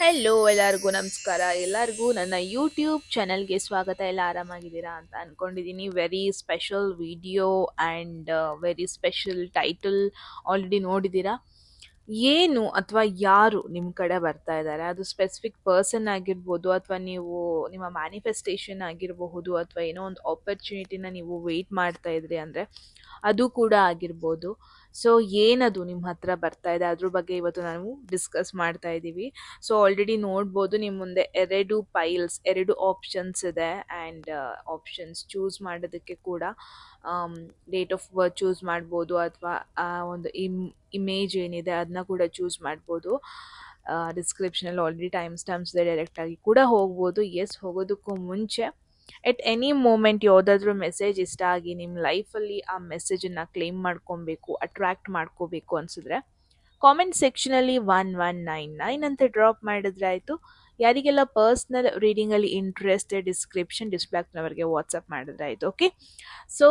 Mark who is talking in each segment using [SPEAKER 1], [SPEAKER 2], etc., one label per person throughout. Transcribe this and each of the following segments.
[SPEAKER 1] Hello ಎಲ್ಲರಿಗೂ ನಮಸ್ಕಾರ. ಎಲ್ಲರಿಗೂ ನನ್ನ ಯೂಟ್ಯೂಬ್ ಚಾನಲ್ಗೆ ಸ್ವಾಗತ. ಎಲ್ಲ ಆರಾಮಾಗಿದ್ದೀರಾ ಅಂತ ಅಂದ್ಕೊಂಡಿದ್ದೀನಿ. Very special video and very special title already ನೋಡಿದ್ದೀರಾ. ಏನು ಅಥವಾ ಯಾರು ನಿಮ್ಮ ಕಡೆ ಬರ್ತಾ ಇದ್ದಾರೆ, ಅದು ಸ್ಪೆಸಿಫಿಕ್ ಪರ್ಸನ್ ಆಗಿರ್ಬೋದು, ಅಥವಾ ನೀವು ನಿಮ್ಮ ಮ್ಯಾನಿಫೆಸ್ಟೇಷನ್ ಆಗಿರಬಹುದು, ಅಥವಾ ಏನೋ ಒಂದು ಆಪರ್ಚುನಿಟಿನ ನೀವು ವೆಯ್ಟ್ ಮಾಡ್ತಾ ಇದ್ರಿ ಅಂದರೆ ಅದು ಕೂಡ ಆಗಿರ್ಬೋದು. ಸೊ ಏನದು ನಿಮ್ಮ ಹತ್ರ ಬರ್ತಾ ಇದೆ, ಅದ್ರ ಬಗ್ಗೆ ಇವತ್ತು ನಾವು ಡಿಸ್ಕಸ್ ಮಾಡ್ತಾ ಇದ್ದೀವಿ. ಸೊ ಆಲ್ರೆಡಿ ನೋಡ್ಬೋದು ನಿಮ್ಮ ಮುಂದೆ ಎರಡು ಆಪ್ಷನ್ಸ್ ಇದೆ. ಆ್ಯಂಡ್ ಆಪ್ಷನ್ಸ್ ಚೂಸ್ ಮಾಡೋದಕ್ಕೆ ಕೂಡ ಡೇಟ್ ಆಫ್ ಬರ್ತ್ ಚೂಸ್ ಮಾಡ್ಬೋದು, ಅಥವಾ ಒಂದು ಇಮೇಜ್ ಏನಿದೆ ಅದನ್ನ ಕೂಡ ಚೂಸ್ ಮಾಡ್ಬೋದು. ಡಿಸ್ಕ್ರಿಪ್ಷನಲ್ಲಿ ಆಲ್ರೆಡಿ ಟೈಮ್ ಸ್ಟಾಂಪ್ಸ್ ಇದೆ, ಡೈರೆಕ್ಟಾಗಿ ಕೂಡ ಹೋಗ್ಬೋದು. ಹೋಗೋದಕ್ಕೂ ಮುಂಚೆ ಎಟ್ ಎನಿ ಮೂಮೆಂಟ್ ಯಾವುದಾದ್ರೂ ಮೆಸೇಜ್ ಇಷ್ಟ ಆಗಿ ನಿಮ್ಮ ಲೈಫಲ್ಲಿ ಆ ಮೆಸೇಜನ್ನು ಕ್ಲೇಮ್ ಮಾಡ್ಕೊಬೇಕು, ಅಟ್ರ್ಯಾಕ್ಟ್ ಮಾಡ್ಕೋಬೇಕು ಅನಿಸಿದ್ರೆ ಕಾಮೆಂಟ್ ಸೆಕ್ಷನಲ್ಲಿ 1199 ಅಂತ ಡ್ರಾಪ್ ಮಾಡಿದ್ರೆ ಆಯಿತು. ಯಾರಿಗೆಲ್ಲ ಪರ್ಸ್ನಲ್ ರೀಡಿಂಗಲ್ಲಿ ಇಂಟ್ರೆಸ್ಟೆಡ್ ಡಿಸ್ಪ್ಲೇ ಆಗ್ತಿನವರಿಗೆ ವಾಟ್ಸಪ್ ಮಾಡಿದ್ರೆ ಆಯಿತು. ಓಕೆ, ಸೊ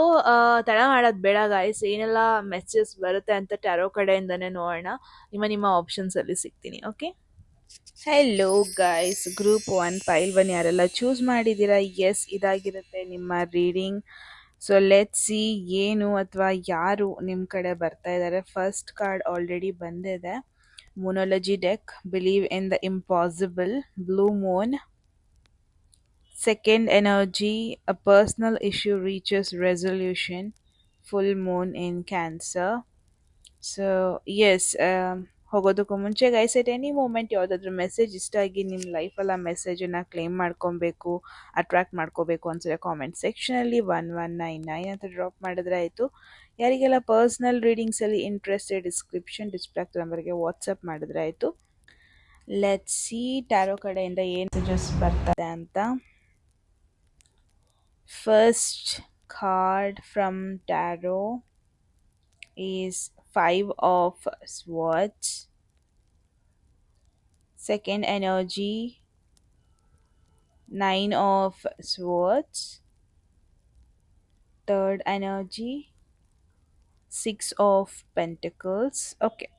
[SPEAKER 1] ತಡ ಮಾಡೋದು ಬೇಡ ಗಾಯ್ಸ್. ಏನೆಲ್ಲ ಮೆಸೇಜಸ್ ಬರುತ್ತೆ ಅಂತ ಟ್ಯಾರೋ ಕಡೆಯಿಂದನೇ ನೋಡೋಣ. ನಿಮ್ಮ ಆಪ್ಷನ್ಸಲ್ಲಿ ಸಿಗ್ತೀನಿ. Okay, hello guys, group 1 file 1 ಯಾರೆಲ್ಲ ಚೂಸ್ ಮಾಡಿದ್ದೀರಾ, ಎಸ್ ಇದಾಗಿರುತ್ತೆ ನಿಮ್ಮ ರೀಡಿಂಗ್. ಸೊ ಲೆಟ್ ಸಿ ಏನು ಅಥವಾ ಯಾರು ನಿಮ್ಮ ಕಡೆ ಬರ್ತಾ ಇದ್ದಾರೆ. ಫಸ್ಟ್ ಕಾರ್ಡ್ ಆಲ್ರೆಡಿ ಬಂದಿದೆ, Moonology deck, believe in the impossible, blue moon. Second energy, a personal issue reaches resolution, full moon in Cancer. So yes, ಹೋಗೋದಕ್ಕೂ ಮುಂಚೆ ಗೈಸ್, ಎಟ್ ಎನಿ ಮೂಮೆಂಟ್ ಯಾವುದಾದ್ರೂ ಮೆಸೇಜ್ ಇಷ್ಟ ಆಗಿ ನಿಮ್ಮ ಲೈಫಲ್ಲಿ ಆ ಮೆಸೇಜನ್ನು ಕ್ಲೇಮ್ ಮಾಡ್ಕೊಬೇಕು, ಅಟ್ರ್ಯಾಕ್ಟ್ ಮಾಡ್ಕೋಬೇಕು ಅನ್ಸಿದ್ರೆ ಕಾಮೆಂಟ್ ಸೆಕ್ಷನಲ್ಲಿ 1199 ಅಂತ ಡ್ರಾಪ್ ಮಾಡಿದ್ರೆ ಆಯಿತು. ಯಾರಿಗೆಲ್ಲ ಪರ್ಸ್ನಲ್ ರೀಡಿಂಗ್ಸಲ್ಲಿ ಇಂಟ್ರೆಸ್ಟೆಡ್ ಡಿಸ್ಪ್ಲೇ ನಂಬರ್ಗೆ ವಾಟ್ಸಪ್ ಮಾಡಿದ್ರೆ ಆಯಿತು. ಲೆಟ್ ಸಿ ಟ್ಯಾರೋ ಕಡೆಯಿಂದ ಏನು ಮೆಸೇಜಸ್ ಬರ್ತದೆ ಅಂತ. First card from tarot is 5 of swords. Second energy, 9 of swords. Third energy, 6 of pentacles. Okay,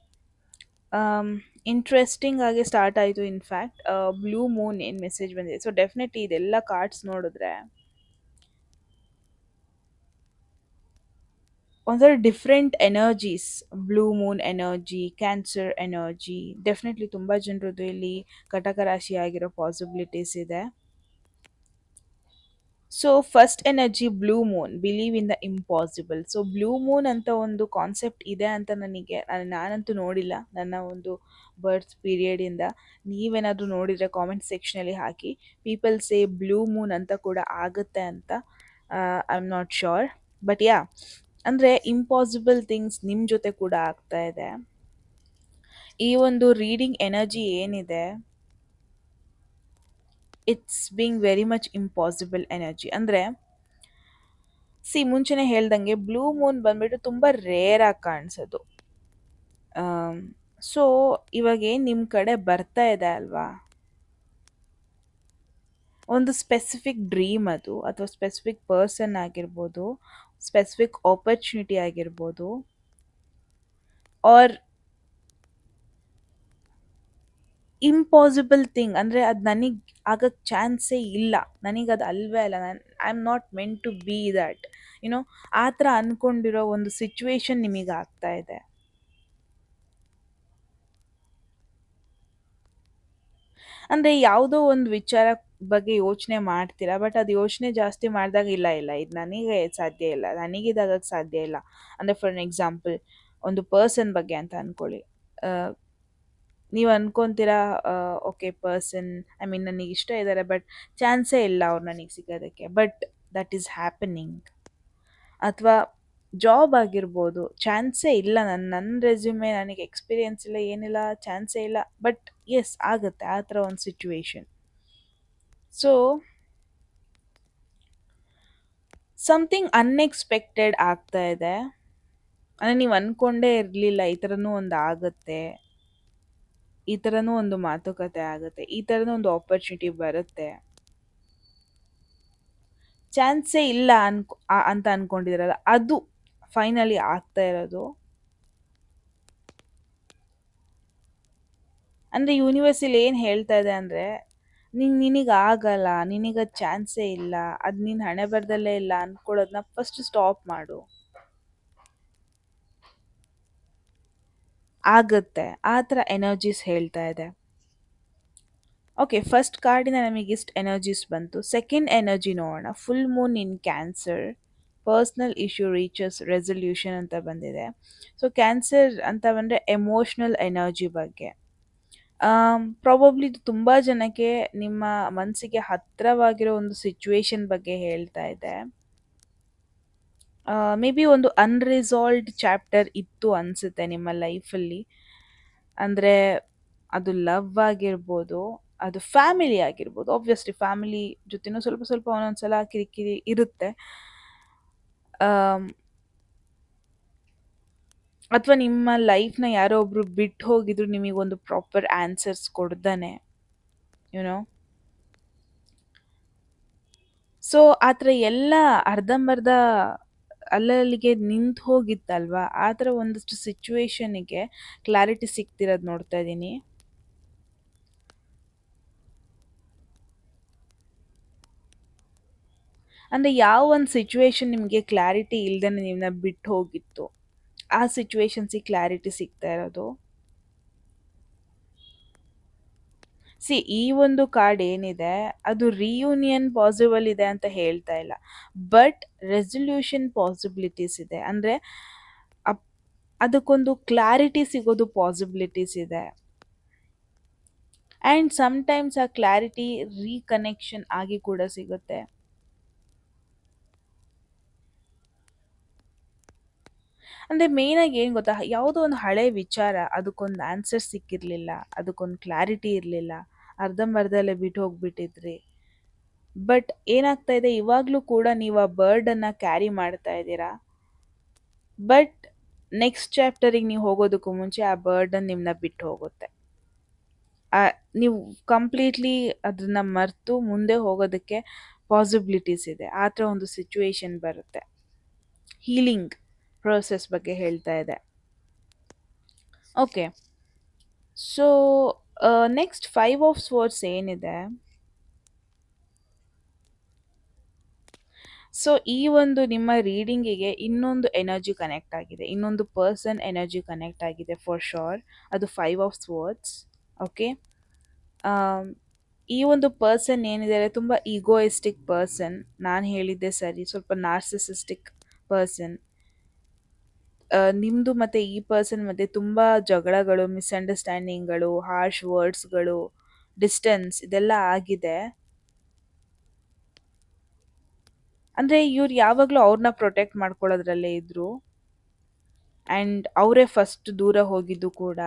[SPEAKER 1] interesting ಆಗಿ ಸ್ಟಾರ್ಟ್ ಆಯಿತು. ಇನ್ಫ್ಯಾಕ್ಟ್ ಬ್ಲೂ ಮೂನ್ ಏನು ಮೆಸೇಜ್ ಬಂದಿದೆ. ಸೊ ಡೆಫಿನೆಟ್ಲಿ ಇದೆಲ್ಲ ಕಾರ್ಡ್ಸ್ ನೋಡಿದ್ರೆ ಒಂಥರ different energies. Blue Moon energy, cancer energy, definitely ತುಂಬ ಜನರದ್ದು ಇಲ್ಲಿ ಕಟಕ ರಾಶಿ ಆಗಿರೋ ಪಾಸಿಬಿಲಿಟೀಸ್ ಇದೆ. So first energy blue Moon, believe in the impossible. So blue moon ಅಂತ ಒಂದು ಕಾನ್ಸೆಪ್ಟ್ ಇದೆ ಅಂತ ನಾನಂತೂ ನೋಡಿಲ್ಲ ನನ್ನ ಒಂದು ಬರ್ತ್ ಪೀರಿಯಡಿಂದ. ನೀವೇನಾದರೂ ನೋಡಿದರೆ ಕಾಮೆಂಟ್ ಸೆಕ್ಷನಲ್ಲಿ ಹಾಕಿ. ಪೀಪಲ್ ಸೇ ಬ್ಲೂ ಮೂನ್ ಅಂತ ಕೂಡ ಆಗುತ್ತೆ ಅಂತ. I am not sure, but yeah, ಅಂದರೆ ಇಂಪಾಸಿಬಲ್ ಥಿಂಗ್ಸ್ ನಿಮ್ಮ ಜೊತೆ ಕೂಡ ಆಗ್ತಾ ಇದೆ. ಈ ಒಂದು ರೀಡಿಂಗ್ ಎನರ್ಜಿ ಏನಿದೆ, it's being very much impossible energy. ಅಂದರೆ ಮುಂಚೆನೇ ಹೇಳ್ದಂಗೆ ಬ್ಲೂ ಮೂನ್ ಬಂದ್ಬಿಟ್ಟು ತುಂಬ ರೇರ್ ಆಗಿ ಕಾಣಿಸೋದು. ಸೊ ಇವಾಗ ಏನು ನಿಮ್ಮ ಕಡೆ ಬರ್ತಾ ಇದೆ ಅಲ್ವಾ, ಒಂದು ಸ್ಪೆಸಿಫಿಕ್ ಡ್ರೀಮ್ ಅದು, ಅಥವಾ ಸ್ಪೆಸಿಫಿಕ್ ಪರ್ಸನ್ ಆಗಿರ್ಬೋದು, ಸ್ಪೆಸಿಫಿಕ್ ಆಪರ್ಚುನಿಟಿ ಆಗಿರ್ಬೋದು, ಆರ್ ಇಂಪಾಸಿಬಲ್ ಥಿಂಗ್. ಅಂದರೆ ಅದು ನನಗೆ ಆಗಕ್ಕೆ ಚಾನ್ಸೇ ಇಲ್ಲ, ನನಗೆ ಅದು ಅಲ್ವೇ ಅಲ್ಲ, I am not meant to be that, you know ಆ ಥರ ಅಂದ್ಕೊಂಡಿರೋ ಒಂದು ಸಿಚುವೇಶನ್ ನಿಮಗೆ ಆಗ್ತಾ ಇದೆ. ಅಂದರೆ ಯಾವುದೋ ಒಂದು ವಿಚಾರ ಬಗ್ಗೆ ಯೋಚನೆ ಮಾಡ್ತೀರಾ, ಬಟ್ ಅದು ಯೋಚನೆ ಜಾಸ್ತಿ ಮಾಡಿದಾಗ ಇಲ್ಲ ಇದು ನನಗೆ ಸಾಧ್ಯ ಇಲ್ಲ, ನನಗಿದಾಗಕ್ಕೆ ಸಾಧ್ಯ ಇಲ್ಲ. ಅಂದರೆ ಫಾರ್ ಎಕ್ಸಾಂಪಲ್ ಒಂದು ಪರ್ಸನ್ ಬಗ್ಗೆ ಅಂತ ಅಂದ್ಕೊಳ್ಳಿ. ನೀವು ಅನ್ಕೊತೀರಾ, ಓಕೆ ಪರ್ಸನ್, ಐ ಮೀನ್ ನನಗೆ ಇಷ್ಟ ಇದ್ದಾರೆ, ಬಟ್ ಚಾನ್ಸೇ ಇಲ್ಲ ಅವ್ರು ನನಗೆ ಸಿಗೋದಕ್ಕೆ, ಬಟ್ ದಟ್ ಈಸ್ ಹ್ಯಾಪನಿಂಗ್. ಅಥವಾ ಜಾಬ್ ಆಗಿರ್ಬೋದು, ಚಾನ್ಸೇ ಇಲ್ಲ, ನನ್ನ ರೆಸ್ಯೂಮೆ, ನನಗೆ ಎಕ್ಸ್ಪೀರಿಯೆನ್ಸ್ ಇಲ್ಲ, ಏನಿಲ್ಲ, ಚಾನ್ಸೇ ಇಲ್ಲ, ಬಟ್ ಎಸ್ ಆಗುತ್ತೆ ಆ ಥರ ಒಂದು ಸಿಚುವೇಶನ್. ಸೊ ಸಮಥಿಂಗ್ ಅನ್ಎಕ್ಸ್ಪೆಕ್ಟೆಡ್ ಆಗ್ತಾ ಇದೆ. ಅಂದರೆ ನೀವು ಅಂದ್ಕೊಂಡೇ ಇರಲಿಲ್ಲ ಈ ಥರನೂ ಒಂದು ಆಗುತ್ತೆ, ಈ ಥರನೂ ಒಂದು ಮಾತುಕತೆ ಆಗುತ್ತೆ, ಈ ಥರನೂ ಒಂದು ಆಪರ್ಚುನಿಟಿ ಬರುತ್ತೆ, ಚಾನ್ಸೇ ಇಲ್ಲ ಅಂತ ಅಂದ್ಕೊಂಡಿದ್ದೀರಲ್ಲ, ಅದು ಫೈನಲಿ ಆಗ್ತಾ ಇರೋದು. ಅಂದರೆ ಯೂನಿವರ್ಸಲ್ಲಿ ಏನು ಹೇಳ್ತಾ ಇದೆ ಅಂದರೆ, ನಿನಗೆ ಆಗಲ್ಲ, ನಿನಗೆ ಚಾನ್ಸೇ ಇಲ್ಲ, ಅದು ನಿನ್ನ ಹಣೆ ಬರದಲ್ಲೇ ಇಲ್ಲ ಅಂದ್ಕೊಳ್ಳೋದನ್ನ ಫಸ್ಟ್ ಸ್ಟಾಪ್ ಮಾಡು. ಆಗುತ್ತೆ, ಆ ಥರ ಎನರ್ಜೀಸ್ ಹೇಳ್ತಾ ಇದೆ. ಓಕೆ, ಫಸ್ಟ್ ಕಾರ್ಡಿನ ನಮಗೆ ಇಷ್ಟು ಎನರ್ಜೀಸ್ ಬಂತು. ಸೆಕೆಂಡ್ ಎನರ್ಜಿ ನೋಡೋಣ. Full moon in cancer, personal issue reaches resolution ಅಂತ ಬಂದಿದೆ. ಸೊ ಕ್ಯಾನ್ಸರ್ ಅಂತ ಬಂದರೆ ಎಮೋಷ್ನಲ್ ಎನರ್ಜಿ ಬಗ್ಗೆ. ಪ್ರಾಬಬ್ಲಿ ಇದು ತುಂಬ ಜನಕ್ಕೆ ನಿಮ್ಮ ಮನಸ್ಸಿಗೆ ಹತ್ತಿರವಾಗಿರೋ ಒಂದು ಸಿಚುವೇಶನ್ ಬಗ್ಗೆ ಹೇಳ್ತಾ ಇದೆ. ಮೇ ಬಿ ಒಂದು ಅನ್ರಿಸಾಲ್ವ್ಡ್ ಚಾಪ್ಟರ್ ಇತ್ತು ಅನಿಸುತ್ತೆ ನಿಮ್ಮ ಲೈಫಲ್ಲಿ. ಅಂದರೆ ಅದು ಲವ್ ಆಗಿರ್ಬೋದು, ಅದು ಫ್ಯಾಮಿಲಿ ಆಗಿರ್ಬೋದು. ಆಬ್ವಿಯಸ್ಲಿ ಫ್ಯಾಮಿಲಿ ಜೊತೆನೂ ಸ್ವಲ್ಪ ಸ್ವಲ್ಪ ಒಂದೊಂದ್ಸಲ ಕಿರಿಕಿರಿ ಇರುತ್ತೆ. ಅಥವಾ ನಿಮ್ಮ ಲೈಫ್ನ ಯಾರೋ ಒಬ್ರು ಬಿಟ್ಟು ಹೋಗಿದ್ರು ನಿಮಗೊಂದು ಪ್ರಾಪರ್ ಆನ್ಸರ್ಸ್ ಕೊಡ್ದಾನೆ, ಯುನೋ. ಸೊ ಆ ಥರ ಎಲ್ಲ ಅರ್ಧಂಬರ್ಧ ಅಲ್ಲಲ್ಲಿಗೆ ನಿಂತು ಹೋಗಿತ್ತಲ್ವಾ, ಆ ಥರ ಒಂದಷ್ಟು ಸಿಚುವೇಶನಿಗೆ ಕ್ಲಾರಿಟಿ ಸಿಗ್ತಿರೋದು ನೋಡ್ತಾ ಇದ್ದೀನಿ. ಅಂದರೆ ಯಾವ ಒಂದು ಸಿಚುವೇಶನ್ ನಿಮಗೆ ಕ್ಲಾರಿಟಿ ಇಲ್ದೇ ನಿಮ್ಮನ್ನ ಬಿಟ್ಟು ಹೋಗಿತ್ತು, ಆ ಸಿಚುವೇಶನ್ಸಿಗೆ ಕ್ಲಾರಿಟಿ ಸಿಗ್ತಾ ಇರೋದು. ಈ ಒಂದು ಕಾರ್ಡ್ ಏನಿದೆ ಅದು ರಿಯೂನಿಯನ್ ಪಾಸಿಬಲ್ ಇದೆ ಅಂತ ಹೇಳ್ತಾ ಇಲ್ಲ, ಬಟ್ ರೆಸಲ್ಯೂಷನ್ ಪಾಸಿಬಿಲಿಟೀಸ್ ಇದೆ. ಅಂದರೆ ಅದಕ್ಕೊಂದು ಕ್ಲಾರಿಟಿ ಸಿಗೋದು ಪಾಸಿಬಿಲಿಟೀಸ್ ಇದೆ. ಆ್ಯಂಡ್ ಸಮ್ಟೈಮ್ಸ್ ಆ ಕ್ಲಾರಿಟಿ ರೀಕನೆಕ್ಷನ್ ಆಗಿ ಕೂಡ ಸಿಗುತ್ತೆ. ಅಂದರೆ ಮೇಯ್ನಾಗಿ ಏನು ಗೊತ್ತಾ, ಯಾವುದೋ ಒಂದು ಹಳೆ ವಿಚಾರ, ಅದಕ್ಕೊಂದು ಆನ್ಸರ್ ಸಿಕ್ಕಿರಲಿಲ್ಲ, ಅದಕ್ಕೊಂದು ಕ್ಲಾರಿಟಿ ಇರಲಿಲ್ಲ, ಅರ್ಧಂಬರ್ಧಲ್ಲೇ ಬಿಟ್ಟು ಹೋಗ್ಬಿಟ್ಟಿದ್ರಿ. ಬಟ್ ಏನಾಗ್ತಾ ಇದೆ, ಇವಾಗಲೂ ಕೂಡ ನೀವು ಆ ಬರ್ಡನ್ನು ಕ್ಯಾರಿ ಮಾಡ್ತಾ ಇದ್ದೀರಾ. ಬಟ್ ನೆಕ್ಸ್ಟ್ ಚಾಪ್ಟರಿಗೆ ನೀವು ಹೋಗೋದಕ್ಕೂ ಮುಂಚೆ ಆ ಬರ್ಡನ್ ನಿಮ್ಮನ್ನ ಬಿಟ್ಟು ಹೋಗುತ್ತೆ. ನೀವು ಕಂಪ್ಲೀಟ್ಲಿ ಅದನ್ನು ಮರೆತು ಮುಂದೆ ಹೋಗೋದಕ್ಕೆ ಪಾಸಿಬಿಲಿಟೀಸ್ ಇದೆ. ಆ ಥರ ಒಂದು ಸಿಚುವೇಶನ್ ಬರುತ್ತೆ. ಹೀಲಿಂಗ್ ಪ್ರೋಸೆಸ್ ಬಗ್ಗೆ ಹೇಳ್ತಾ ಇದೆ. Okay, so next 5 of swords ಏನಿದೆ, ಸೊ ಈ ಒಂದು ನಿಮ್ಮ ರೀಡಿಂಗಿಗೆ ಇನ್ನೊಂದು ಎನರ್ಜಿ ಕನೆಕ್ಟ್ ಆಗಿದೆ, ಇನ್ನೊಂದು ಪರ್ಸನ್ ಎನರ್ಜಿ ಕನೆಕ್ಟ್ ಆಗಿದೆ ಫಾರ್ ಶೋರ್. ಅದು 5 ಆಫ್ ಸ್ವರ್ಡ್ಸ್. ಓಕೆ, ಈ ಒಂದು ಪರ್ಸನ್ ಏನಿದ್ದಾರೆ ತುಂಬ ಈಗೋಯಿಸ್ಟಿಕ್ ಪರ್ಸನ್. ನಾನು ಹೇಳಿದ್ದೆ ಸರಿ, ಸ್ವಲ್ಪ ನಾರ್ಸಿಸಿಸ್ಟಿಕ್ ಪರ್ಸನ್. ನಿಮ್ಮದು ಮತ್ತು ಈ ಪರ್ಸನ್ ಮಧ್ಯೆ ತುಂಬ ಜಗಳಗಳು, ಮಿಸ್ಅಂಡರ್ಸ್ಟ್ಯಾಂಡಿಂಗ್ಗಳು, ಹಾರ್ಶ್ ವರ್ಡ್ಸ್ಗಳು, ಡಿಸ್ಟೆನ್ಸ್ ಇದೆಲ್ಲ ಆಗಿದೆ. ಅಂದರೆ ಇವ್ರು ಯಾವಾಗಲೂ ಅವ್ರನ್ನ ಪ್ರೊಟೆಕ್ಟ್ ಮಾಡ್ಕೊಳ್ಳೋದ್ರಲ್ಲೇ ಇದ್ದರು. ಆ್ಯಂಡ್ ಅವರೇ ಫಸ್ಟ್ ದೂರ ಹೋಗಿದ್ದು ಕೂಡ.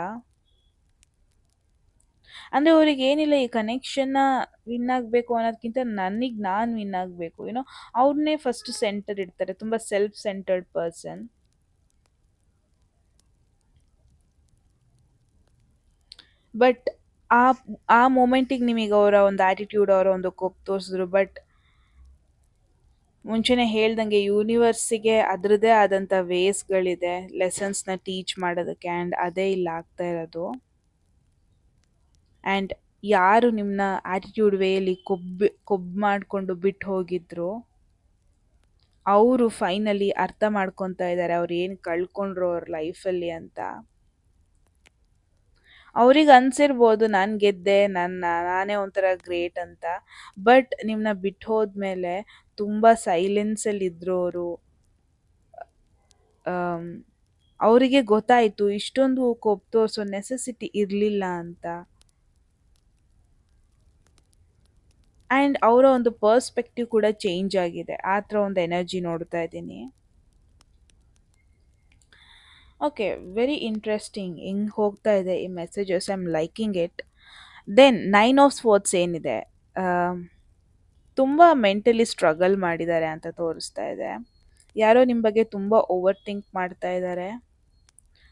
[SPEAKER 1] ಅಂದರೆ ಅವ್ರಿಗೆ ಏನಿಲ್ಲ, ಈ ಕನೆಕ್ಷನ್ನ ವಿನ್ ಆಗಬೇಕು ಅನ್ನೋದಕ್ಕಿಂತ ನನಗೆ ನಾನು ವಿನ್ ಆಗಬೇಕು, ಏನೋ ಅವ್ರನ್ನೇ ಫಸ್ಟ್ ಸೆಂಟರ್ ಇಡ್ತಾರೆ. ತುಂಬ ಸೆಲ್ಫ್ ಸೆಂಟರ್ಡ್ ಪರ್ಸನ್. ಬಟ್ ಆ ಆ ಮೂಮೆಂಟಿಗೆ ನಿಮಗೆ ಅವರ ಒಂದು ಆ್ಯಟಿಟ್ಯೂಡ್, ಅವರ ಒಂದು ಕೋಪ ತೋರಿಸಿದ್ರು. ಬಟ್ ಮುಂಚೆನೇ ಹೇಳ್ದಂಗೆ ಯೂನಿವರ್ಸಿಗೆ ಅದರದ್ದೇ ಆದಂಥ ವೇಸ್ಗಳಿದೆ ಲೆಸನ್ಸ್ನ ಟೀಚ್ ಮಾಡೋದಕ್ಕೆ. ಆ್ಯಂಡ್ ಅದೇ ಇಲ್ಲಿ ಆಗ್ತಾ ಇರೋದು. ಆ್ಯಂಡ್ ಯಾರು ನಿಮ್ಮನ್ನ ಆ್ಯಟಿಟ್ಯೂಡ್ ವೇಯಲ್ಲಿ ಕೊಬ್ಬು ಮಾಡಿಕೊಂಡು ಬಿಟ್ಟು ಹೋಗಿದ್ರು, ಅವರು ಫೈನಲಿ ಅರ್ಥ ಮಾಡ್ಕೊತಾ ಇದ್ದಾರೆ ಅವ್ರು ಏನು ಕಳ್ಕೊಂಡ್ರು ಅವ್ರ ಲೈಫಲ್ಲಿ ಅಂತ. ಅವ್ರಿಗೆ ಅನ್ಸಿರ್ಬೋದು ನಾನು ಗೆದ್ದೆ, ನಾನೇ ಒಂಥರ ಗ್ರೇಟ್ ಅಂತ. ಬಟ್ ನಿಮ್ಮನ್ನ ಬಿಟ್ಟು ಹೋದ್ಮೇಲೆ ತುಂಬ ಸೈಲೆನ್ಸಲ್ಲಿ ಇದ್ರು ಅವರು. ಅವರಿಗೆ ಗೊತ್ತಾಯಿತು ಇಷ್ಟೊಂದು ಕೋಪ ತೋರಿಸೋ ನೆಸೆಸಿಟಿ ಇರಲಿಲ್ಲ ಅಂತ. ಆ್ಯಂಡ್ ಅವರ ಒಂದು ಪರ್ಸ್ಪೆಕ್ಟಿವ್ ಕೂಡ ಚೇಂಜ್ ಆಗಿದೆ. ಆ ಥರ ಒಂದು ಎನರ್ಜಿ ನೋಡ್ತಾ ಇದ್ದೀನಿ. ಓಕೆ, ವೆರಿ ಇಂಟ್ರೆಸ್ಟಿಂಗ್ ಹಿಂಗೆ ಹೋಗ್ತಾ ಇದೆ ಈ messages. I am liking it. Then 9 of swords ಏನಿದೆ, ತುಂಬ ಮೆಂಟಲಿ ಸ್ಟ್ರಗಲ್ ಮಾಡಿದ್ದಾರೆ ಅಂತ ತೋರಿಸ್ತಾ ಇದೆ. ಯಾರೋ ನಿಮ್ಮ ಬಗ್ಗೆ ತುಂಬ ಓವರ್ ಥಿಂಕ್ ಮಾಡ್ತಾ ಇದ್ದಾರೆ,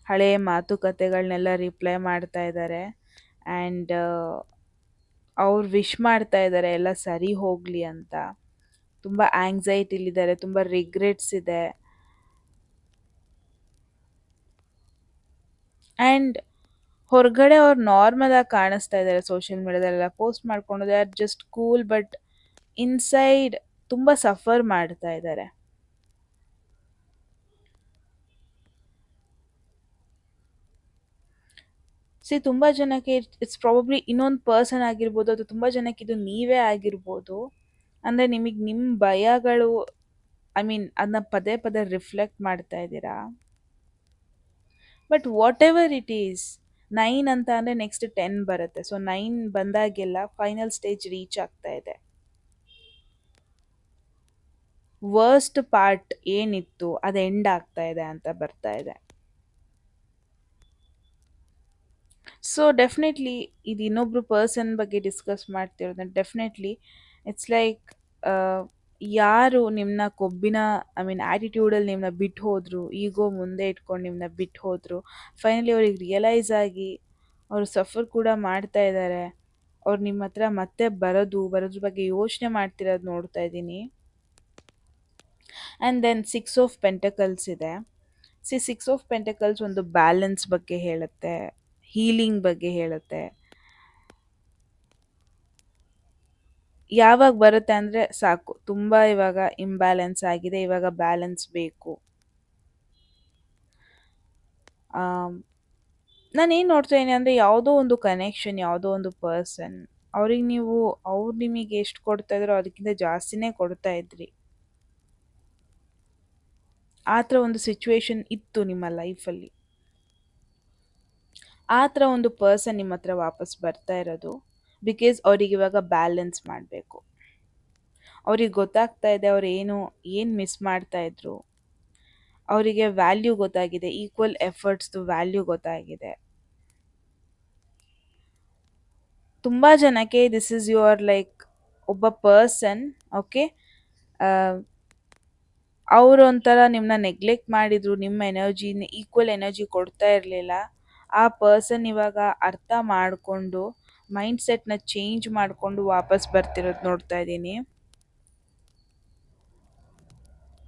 [SPEAKER 1] ಹಳೆಯ ಮಾತುಕತೆಗಳನ್ನೆಲ್ಲ ರಿಪ್ಲೈ ಮಾಡ್ತಾ ಇದ್ದಾರೆ. ಆ್ಯಂಡ್ ಅವ್ರು ವಿಶ್ ಮಾಡ್ತಾ ಇದ್ದಾರೆ ಎಲ್ಲ ಸರಿ ಹೋಗಲಿ ಅಂತ. ತುಂಬ ಆಂಗ್ಸೈಟಿಲಿದ್ದಾರೆ, ತುಂಬ ರಿಗ್ರೆಟ್ಸ್ ಇದೆ. ಆ್ಯಂಡ್ ಹೊರಗಡೆ ಅವ್ರು ನಾರ್ಮಲ್ ಆಗಿ ಕಾಣಿಸ್ತಾ ಇದ್ದಾರೆ ಸೋಷಿಯಲ್ ಮೀಡಿಯಾದಲ್ಲೆಲ್ಲ ಪೋಸ್ಟ್ ಮಾಡ್ಕೊಂಡು they are just cool, but inside ತುಂಬ ಸಫರ್ ಮಾಡ್ತಾ ಇದ್ದಾರೆ. ತುಂಬ ಜನಕ್ಕೆ ಇಟ್ಸ್ ಪ್ರಾಬಬ್ಲಿ ಇನ್ನೊಂದು ಪರ್ಸನ್ ಆಗಿರ್ಬೋದು, ಅದು ತುಂಬ ಜನಕ್ಕೆ ಇದು ನೀವೇ ಆಗಿರ್ಬೋದು. ಅಂದರೆ ನಿಮಗೆ ನಿಮ್ಮ ಭಯಗಳು, ಐ ಮೀನ್ ಅದನ್ನ ಪದೇ ಪದೇ ರಿಫ್ಲೆಕ್ಟ್ ಮಾಡ್ತಾ ಇದ್ದೀರಾ. But what ever it is, 9 ಅಂತ ಅಂದರೆ ನೆಕ್ಸ್ಟ್ 10 ಬರುತ್ತೆ. ಸೊ 9 ಬಂದಾಗೆಲ್ಲ ಫೈನಲ್ ಸ್ಟೇಜ್ ರೀಚ್ ಆಗ್ತಾ ಇದೆ. ವರ್ಸ್ಟ್ ಪಾರ್ಟ್ ಏನಿತ್ತು ಅದು ಎಂಡ್ ಆಗ್ತಾ ಇದೆ ಅಂತ ಬರ್ತಾ ಇದೆ. ಸೊ ಡೆಫಿನೆಟ್ಲಿ ಇದು ಇನ್ನೊಬ್ರು ಪರ್ಸನ್ ಬಗ್ಗೆ ಡಿಸ್ಕಸ್ ಮಾಡ್ತಿರೋದು. ಡೆಫಿನೆಟ್ಲಿ ಇಟ್ಸ್ ಲೈಕ್ ಯಾರು ನಿಮ್ಮನ್ನ ಕೊಬ್ಬಿನ, ಐ ಮೀನ್ ಆ್ಯಟಿಟ್ಯೂಡಲ್ಲಿ ನಿಮ್ಮನ್ನ ಬಿಟ್ಟು ಹೋದ್ರು, ಈಗೋ ಮುಂದೆ ಇಟ್ಕೊಂಡು ನಿಮ್ಮನ್ನ ಬಿಟ್ಟು ಹೋದ್ರು, ಫೈನಲಿ ಅವ್ರಿಗೆ ರಿಯಲೈಸ್ ಆಗಿ ಅವರು ಸಫರ್ ಕೂಡ ಮಾಡ್ತಾ ಇದ್ದಾರೆ. ಅವ್ರು ನಿಮ್ಮ ಹತ್ರ ಮತ್ತೆ ಬರೋದ್ರ ಬಗ್ಗೆ ಯೋಚನೆ ಮಾಡ್ತಿರೋದು ನೋಡ್ತಾ ಇದ್ದೀನಿ. ಆ್ಯಂಡ್ ದೆನ್ 6 ಆಫ್ ಪೆಂಟಕಲ್ಸ್ ಇದೆ. ಸಿಕ್ಸ್ ಆಫ್ ಪೆಂಟಕಲ್ಸ್ ಒಂದು ಬ್ಯಾಲೆನ್ಸ್ ಬಗ್ಗೆ ಹೇಳುತ್ತೆ, ಹೀಲಿಂಗ್ ಬಗ್ಗೆ ಹೇಳುತ್ತೆ. ಯಾವಾಗ ಬರುತ್ತೆ ಅಂದರೆ ಸಾಕು, ತುಂಬ ಇವಾಗ ಇಂಬ್ಯಾಲೆನ್ಸ್ ಆಗಿದೆ, ಇವಾಗ ಬ್ಯಾಲೆನ್ಸ್ ಬೇಕು. ನಾನೇನು ನೋಡ್ತಾ ಇದ್ದೀನಿ ಅಂದರೆ ಯಾವುದೋ ಒಂದು ಕನೆಕ್ಷನ್, ಯಾವುದೋ ಒಂದು ಪರ್ಸನ್, ಅವ್ರಿಗೆ ನೀವು ಅವ್ರು ನಿಮಗೆ ಎಷ್ಟು ಕೊಡ್ತಾ ಇದ್ರೋ ಅದಕ್ಕಿಂತ ಜಾಸ್ತಿನೇ ಕೊಡ್ತಾ ಇದ್ರಿ. ಆ ಥರ ಒಂದು ಸಿಚುವೇಶನ್ ಇತ್ತು ನಿಮ್ಮ ಲೈಫಲ್ಲಿ. ಆ ಥರ ಒಂದು ಪರ್ಸನ್ ನಿಮ್ಮ ಹತ್ರ ವಾಪಸ್ ಬರ್ತಾ ಇರೋದು ಬಿಕಾಸ್ ಅವ್ರಿಗೆ ಇವಾಗ ಬ್ಯಾಲೆನ್ಸ್ ಮಾಡಬೇಕು. ಅವ್ರಿಗೆ ಗೊತ್ತಾಗ್ತಾ ಇದೆ ಅವ್ರು ಏನು ಮಿಸ್ ಮಾಡ್ತಾ ಇದ್ರು. ಅವರಿಗೆ ವ್ಯಾಲ್ಯೂ ಗೊತ್ತಾಗಿದೆ, ಈಕ್ವಲ್ ಎಫರ್ಟ್ಸ್ದು ವ್ಯಾಲ್ಯೂ ಗೊತ್ತಾಗಿದೆ. ತುಂಬ ಜನಕ್ಕೆ ದಿಸ್ ಇಸ್ ಯುವರ್ ಲೈಕ್ ಒಬ್ಬ ಪರ್ಸನ್, ಓಕೆ, ಅವರು ಒಂಥರ ನಿಮ್ಮನ್ನ ನೆಗ್ಲೆಕ್ಟ್ ಮಾಡಿದ್ರು, ನಿಮ್ಮ ಎನರ್ಜಿನ ಈಕ್ವಲ್ ಎನರ್ಜಿ ಕೊಡ್ತಾ ಇರಲಿಲ್ಲ. ಆ ಪರ್ಸನ್ ಇವಾಗ ಅರ್ಥ ಮಾಡಿಕೊಂಡು ಮೈಂಡ್ ಸೆಟ್ನ ಚೇಂಜ್ ಮಾಡಿಕೊಂಡು ವಾಪಸ್ ಬರ್ತಿರೋದು ನೋಡ್ತಾ ಇದ್ದೀನಿ.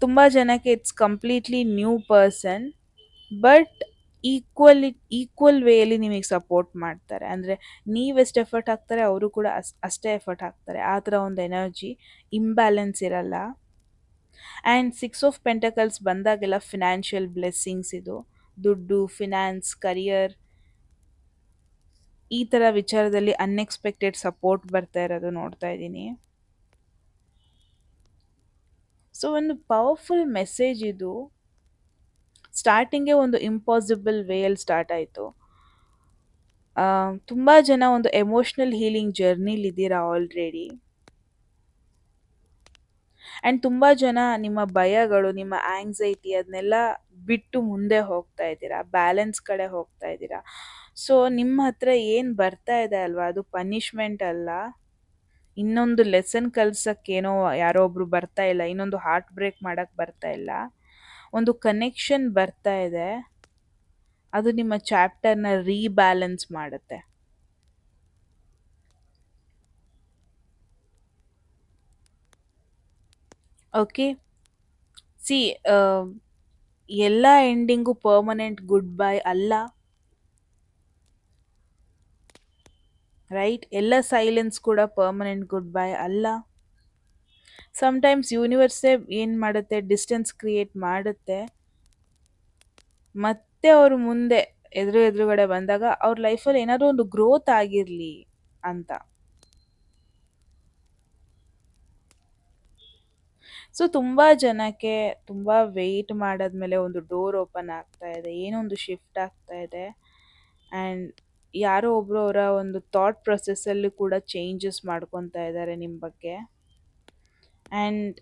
[SPEAKER 1] ತುಂಬ ಜನಕ್ಕೆ it's completely new person, but equal ವೇಯಲ್ಲಿ ನಿಮಗೆ ಸಪೋರ್ಟ್ ಮಾಡ್ತಾರೆ. ಅಂದರೆ ನೀವೆಷ್ಟು ಎಫರ್ಟ್ ಹಾಕ್ತಾರೆ ಅವರು ಕೂಡ ಅಷ್ಟೇ ಎಫರ್ಟ್ ಹಾಕ್ತಾರೆ. ಆ ಥರ ಒಂದು ಎನರ್ಜಿ, ಇಂಬ್ಯಾಲೆನ್ಸ್ ಇರಲ್ಲ. ಆ್ಯಂಡ್ 6 ಆಫ್ ಪೆಂಟಕಲ್ಸ್ ಬಂದಾಗೆಲ್ಲ ಫಿನಾನ್ಷಿಯಲ್ ಬ್ಲೆಸ್ಸಿಂಗ್ಸ್, ಇದು ದುಡ್ಡು, ಫಿನಾನ್ಸ್, ಕರಿಯರ್, ಈ ಥರ ವಿಚಾರದಲ್ಲಿ ಅನ್ಎಕ್ಸ್ಪೆಕ್ಟೆಡ್ ಸಪೋರ್ಟ್ ಬರ್ತಾ ಇರೋದು ನೋಡ್ತಾ ಇದ್ದೀನಿ. ಸೊ ಒಂದು ಪವರ್ಫುಲ್ ಮೆಸೇಜ್ ಇದು. ಸ್ಟಾರ್ಟಿಂಗೇ ಒಂದು ಇಂಪಾಸಿಬಲ್ ವೇಯಲ್ಲಿ ಸ್ಟಾರ್ಟ್ ಆಯಿತು. ತುಂಬ ಜನ ಒಂದು ಎಮೋಷ್ನಲ್ ಹೀಲಿಂಗ್ ಜರ್ನಿಲಿದ್ದೀರಾ ಆಲ್ರೆಡಿ. ಆ್ಯಂಡ್ ತುಂಬ ಜನ ನಿಮ್ಮ ಭಯಗಳು, ನಿಮ್ಮ ಆಂಗ್ಸೈಟಿ ಅದನ್ನೆಲ್ಲ ಬಿಟ್ಟು ಮುಂದೆ ಹೋಗ್ತಾ ಇದ್ದೀರಾ, ಬ್ಯಾಲೆನ್ಸ್ ಕಡೆ ಹೋಗ್ತಾ ಇದ್ದೀರಾ. ಸೊ ನಿಮ್ಮ ಹತ್ರ ಏನು ಬರ್ತಾ ಇದೆ ಅಲ್ವಾ, ಅದು ಪನಿಷ್ಮೆಂಟ್ ಅಲ್ಲ, ಇನ್ನೊಂದು ಲೆಸನ್ ಕಲ್ಸೋಕ್ಕೇನೋ ಯಾರೋ ಒಬ್ರು ಬರ್ತಾ ಇಲ್ಲ, ಇನ್ನೊಂದು ಹಾರ್ಟ್ ಬ್ರೇಕ್ ಮಾಡೋಕ್ಕೆ ಬರ್ತಾ ಇಲ್ಲ, ಒಂದು ಕನೆಕ್ಷನ್ ಬರ್ತಾ ಇದೆ. ಅದು ನಿಮ್ಮ ಚಾಪ್ಟರ್ನ ರೀಬ್ಯಾಲೆನ್ಸ್ ಮಾಡುತ್ತೆ. ಓಕೆ, ಸಿ ಎಲ್ಲ ಎಂಡಿಂಗು ಪರ್ಮನೆಂಟ್ ಗುಡ್ ಬೈ ಅಲ್ಲ, ರೈಟ್? ಎಲ್ಲ ಸೈಲೆನ್ಸ್ ಕೂಡ ಪರ್ಮನೆಂಟ್ ಗುಡ್ ಬೈ ಅಲ್ಲ. ಸಮ್ಟೈಮ್ಸ್ ಯೂನಿವರ್ಸೇ ಏನು ಮಾಡುತ್ತೆ, ಡಿಸ್ಟೆನ್ಸ್ ಕ್ರಿಯೇಟ್ ಮಾಡುತ್ತೆ. ಮತ್ತೆ ಅವರು ಮುಂದೆ ಎದುರುಗಡೆ ಬಂದಾಗ ಅವ್ರ ಲೈಫಲ್ಲಿ ಏನಾದರೂ ಒಂದು ಗ್ರೋತ್ ಆಗಿರಲಿ ಅಂತ. ಸೊ ತುಂಬ ಜನಕ್ಕೆ ತುಂಬ ವೆಯ್ಟ್ ಮಾಡಾದ್ಮೇಲೆ ಒಂದು ಡೋರ್ ಓಪನ್ ಆಗ್ತಾ ಇದೆ, ಏನೋ ಒಂದು ಶಿಫ್ಟ್ ಆಗ್ತಾ ಇದೆ. ಆ್ಯಂಡ್ ಯಾರೋ ಒಬ್ಬರು ಅವರ ಒಂದು ಥಾಟ್ ಪ್ರೊಸೆಸ್ಸಲ್ಲಿ ಕೂಡ ಚೇಂಜಸ್ ಮಾಡ್ಕೊತಾ ಇದ್ದಾರೆ ನಿಮ್ಮ ಬಗ್ಗೆ. ಆ್ಯಂಡ್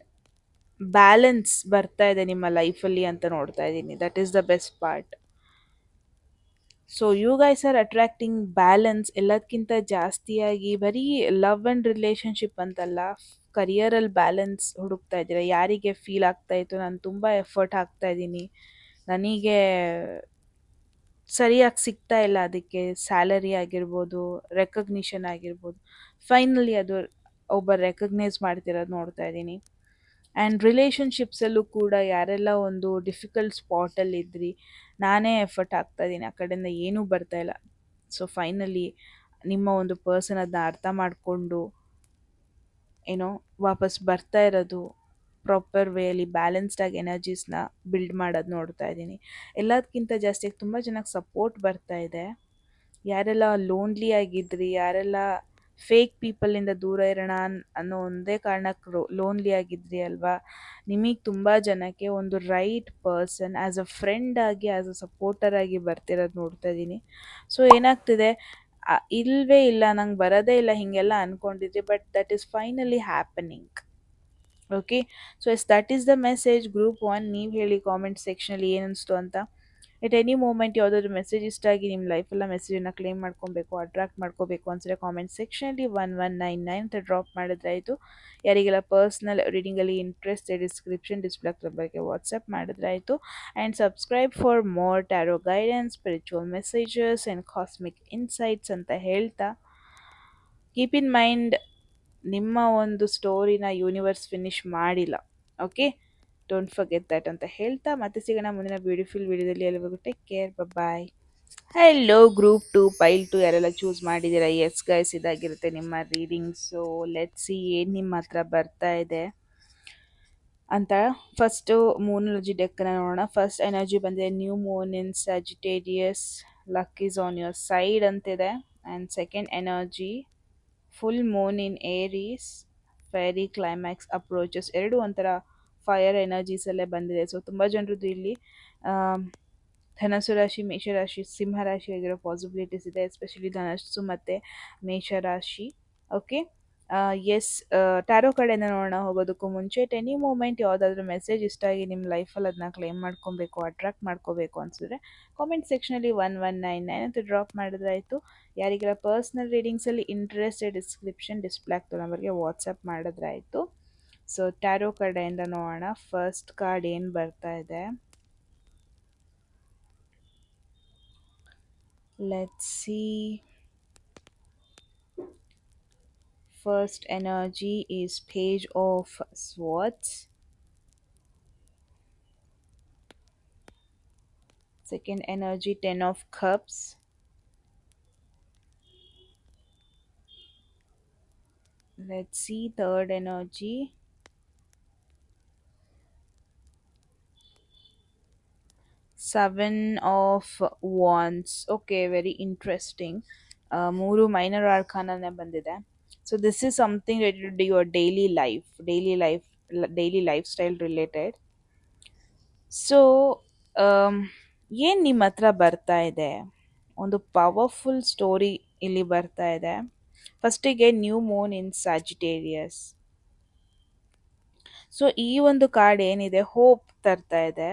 [SPEAKER 1] ಬ್ಯಾಲೆನ್ಸ್ ಬರ್ತಾ ಇದೆ ನಿಮ್ಮ ಲೈಫಲ್ಲಿ ಅಂತ ನೋಡ್ತಾ ಇದ್ದೀನಿ. That is the best part. So you guys are attracting balance. ಎಲ್ಲದಕ್ಕಿಂತ ಜಾಸ್ತಿಯಾಗಿ ಬರೀ ಲವ್ ಆ್ಯಂಡ್ ರಿಲೇಷನ್ಶಿಪ್ ಅಂತಲ್ಲ, ಕರಿಯರಲ್ಲಿ ಬ್ಯಾಲೆನ್ಸ್ ಹುಡುಕ್ತಾ ಇದ್ದೀರಾ. ಯಾರಿಗೆ ಫೀಲ್ ಆಗ್ತಾ ಇತ್ತು ನಾನು ತುಂಬ ಎಫರ್ಟ್ ಹಾಕ್ತಾ ಇದ್ದೀನಿ, ನನಗೆ ಸರಿಯಾಗಿ ಸಿಗ್ತಾ ಇಲ್ಲ, ಅದಕ್ಕೆ ಸ್ಯಾಲರಿ ಆಗಿರ್ಬೋದು, ರೆಕಗ್ನಿಷನ್ ಆಗಿರ್ಬೋದು, ಫೈನಲಿ ಅದು ಒಬ್ಬ ರೆಕಗ್ನೈಸ್ ಮಾಡ್ತಿರೋದು ನೋಡ್ತಾ ಇದ್ದೀನಿ. ಆ್ಯಂಡ್ ರಿಲೇಷನ್ಶಿಪ್ಸಲ್ಲೂ ಕೂಡ ಯಾರೆಲ್ಲ ಒಂದು ಡಿಫಿಕಲ್ಟ್ ಸ್ಪಾಟಲ್ಲಿ ಇದ್ರಿ, ನಾನೇ ಎಫರ್ಟ್ ಹಾಕ್ತಾ ಇದ್ದೀನಿ, ಆ ಕಡೆಯಿಂದ ಏನೂ ಬರ್ತಾ ಇಲ್ಲ, ಸೊ ಫೈನಲಿ ನಿಮ್ಮ ಒಂದು ಪರ್ಸನ್ ಅದನ್ನ ಅರ್ಥ ಮಾಡಿಕೊಂಡು ಏನೋ ವಾಪಸ್ ಬರ್ತಾ ಇರೋದು, ಪ್ರಾಪರ್ ವೇಯಲ್ಲಿ ಬ್ಯಾಲೆನ್ಸ್ಡ್ ಆಗಿ ಎನರ್ಜೀಸ್ನ ಬಿಲ್ಡ್ ಮಾಡೋದು ನೋಡ್ತಾ ಇದ್ದೀನಿ. ಎಲ್ಲದಕ್ಕಿಂತ ಜಾಸ್ತಿ ತುಂಬ ಜನಕ್ಕೆ ಸಪೋರ್ಟ್ ಬರ್ತಾ ಇದೆ. ಯಾರೆಲ್ಲ ಲೋನ್ಲಿ ಆಗಿದ್ರಿ, ಯಾರೆಲ್ಲ ಫೇಕ್ ಪೀಪಲಿಂದ ದೂರ ಇರೋಣ ಅನ್ನೋ ಒಂದೇ ಕಾರಣಕ್ಕೆ ಲೋನ್ಲಿ ಆಗಿದ್ರಿ ಅಲ್ವಾ, ನಿಮಗೆ ತುಂಬ ಜನಕ್ಕೆ ಒಂದು right person as a friend ಆಗಿ, ಆ್ಯಸ್ ಅ ಸಪೋರ್ಟರ್ ಆಗಿ ಬರ್ತಿರೋದು ನೋಡ್ತಾ ಇದ್ದೀನಿ. ಸೊ ಏನಾಗ್ತಿದೆ, ಇಲ್ವೇ ಇಲ್ಲ, ನಂಗೆ ಬರೋದೇ ಇಲ್ಲ ಹೀಗೆಲ್ಲ ಅಂದ್ಕೊಂಡಿದ್ರಿ, but that is finally happening. Okay, so yes that is the message. Group 1 ನೀವು ಹೇಳಿ ಕಾಮೆಂಟ್ ಸೆಕ್ಷನಲ್ಲಿ ಏನಿಸ್ತು ಅಂತ. ಎಟ್ ಎನಿ ಮೂಮೆಂಟ್ ಯಾವುದಾದ್ರು ಮೆಸೇಜ್ ಇಷ್ಟ ಆಗಿ ನಿಮ್ಮ ಲೈಫೆಲ್ಲ ಮೆಸೇಜನ್ನು ಕ್ಲೇಮ್ ಮಾಡ್ಕೊಬೇಕು, ಅಟ್ರಾಕ್ಟ್ ಮಾಡ್ಕೋಬೇಕು ಅನ್ಸಿದ್ರೆ ಕಾಮೆಂಟ್ ಸೆಕ್ಷನಲ್ಲಿ 1199 ಅಂತ ಡ್ರಾಪ್ ಮಾಡಿದ್ರಾಯಿತು. ಯಾರಿಗೆಲ್ಲ ಪರ್ಸ್ನಲ್ ರೀಡಿಂಗಲ್ಲಿ ಇಂಟ್ರೆಸ್ಟ್ ಡಿಸ್ಕ್ರಿಪ್ಷನ್ ಡಿಸ್ಪ್ಲೇ ನಂಬರ್ಗೆ ವಾಟ್ಸಪ್ ಮಾಡಿದ್ರಾಯಿತು. And subscribe for more tarot guidance, spiritual messages and cosmic insights ಅಂತ ಹೇಳ್ತಾ, ಕೀಪ್ ಇನ್ ಮೈಂಡ್ ನಿಮ್ಮ ಒಂದು ಸ್ಟೋರಿನ ಯೂನಿವರ್ಸ್ ಫಿನಿಶ್ ಮಾಡಿಲ್ಲ. ಓಕೆ, ಡೋಂಟ್ ಫರ್ಗೆಟ್ ದ್ಯಾಟ್ ಅಂತ ಹೇಳ್ತಾ ಮತ್ತೆ ಸಿಗೋಣ ಮುಂದಿನ ಬ್ಯೂಟಿಫುಲ್ ವಿಡಿಯೋದಲ್ಲಿ. ಎಲ್ಲರಿಗೂ take care, bye. Hello group 2 pile 2 ಯಾರೆಲ್ಲ ಚೂಸ್ ಮಾಡಿದ್ದೀರಾ, ಎಸ್ ಗೈಸ್ ಇದಾಗಿರುತ್ತೆ ನಿಮ್ಮ ರೀಡಿಂಗ್. ಸೊ ಲೆಟ್ಸ್ ಸಿ ಏನು ನಿಮ್ಮ ಹತ್ರ ಬರ್ತಾ ಇದೆ ಅಂತ. ಫಸ್ಟು ಮೂನರ್ಜಿ ಡೆಕ್ಕನ್ನು ನೋಡೋಣ. ಫಸ್ಟ್ ಎನರ್ಜಿ ಬಂದಿದೆ new moon in Sagittarius, luck is on your side ಅಂತಿದೆ. And second energy full moon in Aries, fiery climax approaches. ಎರಡು ಒಂಥರ ಫೈರ್ ಎನರ್ಜೀಸಲ್ಲೇ ಬಂದಿದೆ. ಸೊ ತುಂಬ ಜನರದ್ದು ಇಲ್ಲಿ ಧನಸ್ಸು ರಾಶಿ, ಮೇಷರಾಶಿ, ಸಿಂಹರಾಶಿ ಆಗಿರೋ ಪಾಸಿಬಿಲಿಟೀಸ್ ಇದೆ, ಎಸ್ಪೆಷಲಿ ಧನಸ್ಸು ಮತ್ತು ಮೇಷರಾಶಿ. ಓಕೆ, ಎಸ್, ಟ್ಯಾರೋ ಕಡೆಯಿಂದ ನೋಡೋಣ ಹೋಗೋದಕ್ಕೂ ಮುಂಚೆ ಎಟ್ ಎನಿ ಮೂಮೆಂಟ್ ಯಾವುದಾದ್ರೂ ಮೆಸೇಜ್ ಇಷ್ಟ ಆಗಿ ನಿಮ್ಮ ಲೈಫಲ್ಲಿ ಅದನ್ನ ಕ್ಲೇಮ್ ಮಾಡ್ಕೊಬೇಕು, ಅಟ್ರಾಕ್ಟ್ ಮಾಡ್ಕೋಬೇಕು ಅನಿಸಿದ್ರೆ ಕಾಮೆಂಟ್ ಸೆಕ್ಷನಲ್ಲಿ 1199 ಅಂತ ಡ್ರಾಪ್ ಮಾಡಿದ್ರಾಯಿತು. ಯಾರಿಗೆಲ್ಲ ಪರ್ಸ್ನಲ್ ರೀಡಿಂಗ್ಸಲ್ಲಿ ಇಂಟ್ರೆಸ್ಟ್ ಡಿಸ್ಕ್ರಿಪ್ಷನ್ ಡಿಸ್ಪ್ಲೇ ಆಗ್ತದೆ ನಂಬರ್ಗೆ ವಾಟ್ಸಪ್ ಮಾಡಿದ್ರಾಯಿತು. ಸೊ ಟ್ಯಾರೋ ಕಡೆಯಿಂದ ನೋಡೋಣ. ಫಸ್ಟ್ ಕಾರ್ಡ್ ಏನು ಬರ್ತಾ ಇದೆ, let's see. First energy is Page of Swords. Second energy, Ten of Cups. Let's see third energy. Seven of Wands. Okay, very interesting. ಮೂರು minor ಆರ್ಕಾನನೇ ಬಂದಿದೆ. So this is something related to your daily life style related. So ಏನು ನಿಮ್ಮ ಹತ್ರ ಬರ್ತಾ ಇದೆ, ಒಂದು powerful story ಇಲ್ಲಿ ಬರ್ತಾ ಇದೆ. ಫಸ್ಟಿಗೆ ನ್ಯೂ ಮೂನ್ ಇನ್ ಸ್ಯಾಜಿಟೇರಿಯಸ್. ಸೊ ಈ ಒಂದು ಕಾರ್ಡ್ ಏನಿದೆ ಹೋಪ್ ತರ್ತಾ ಇದೆ.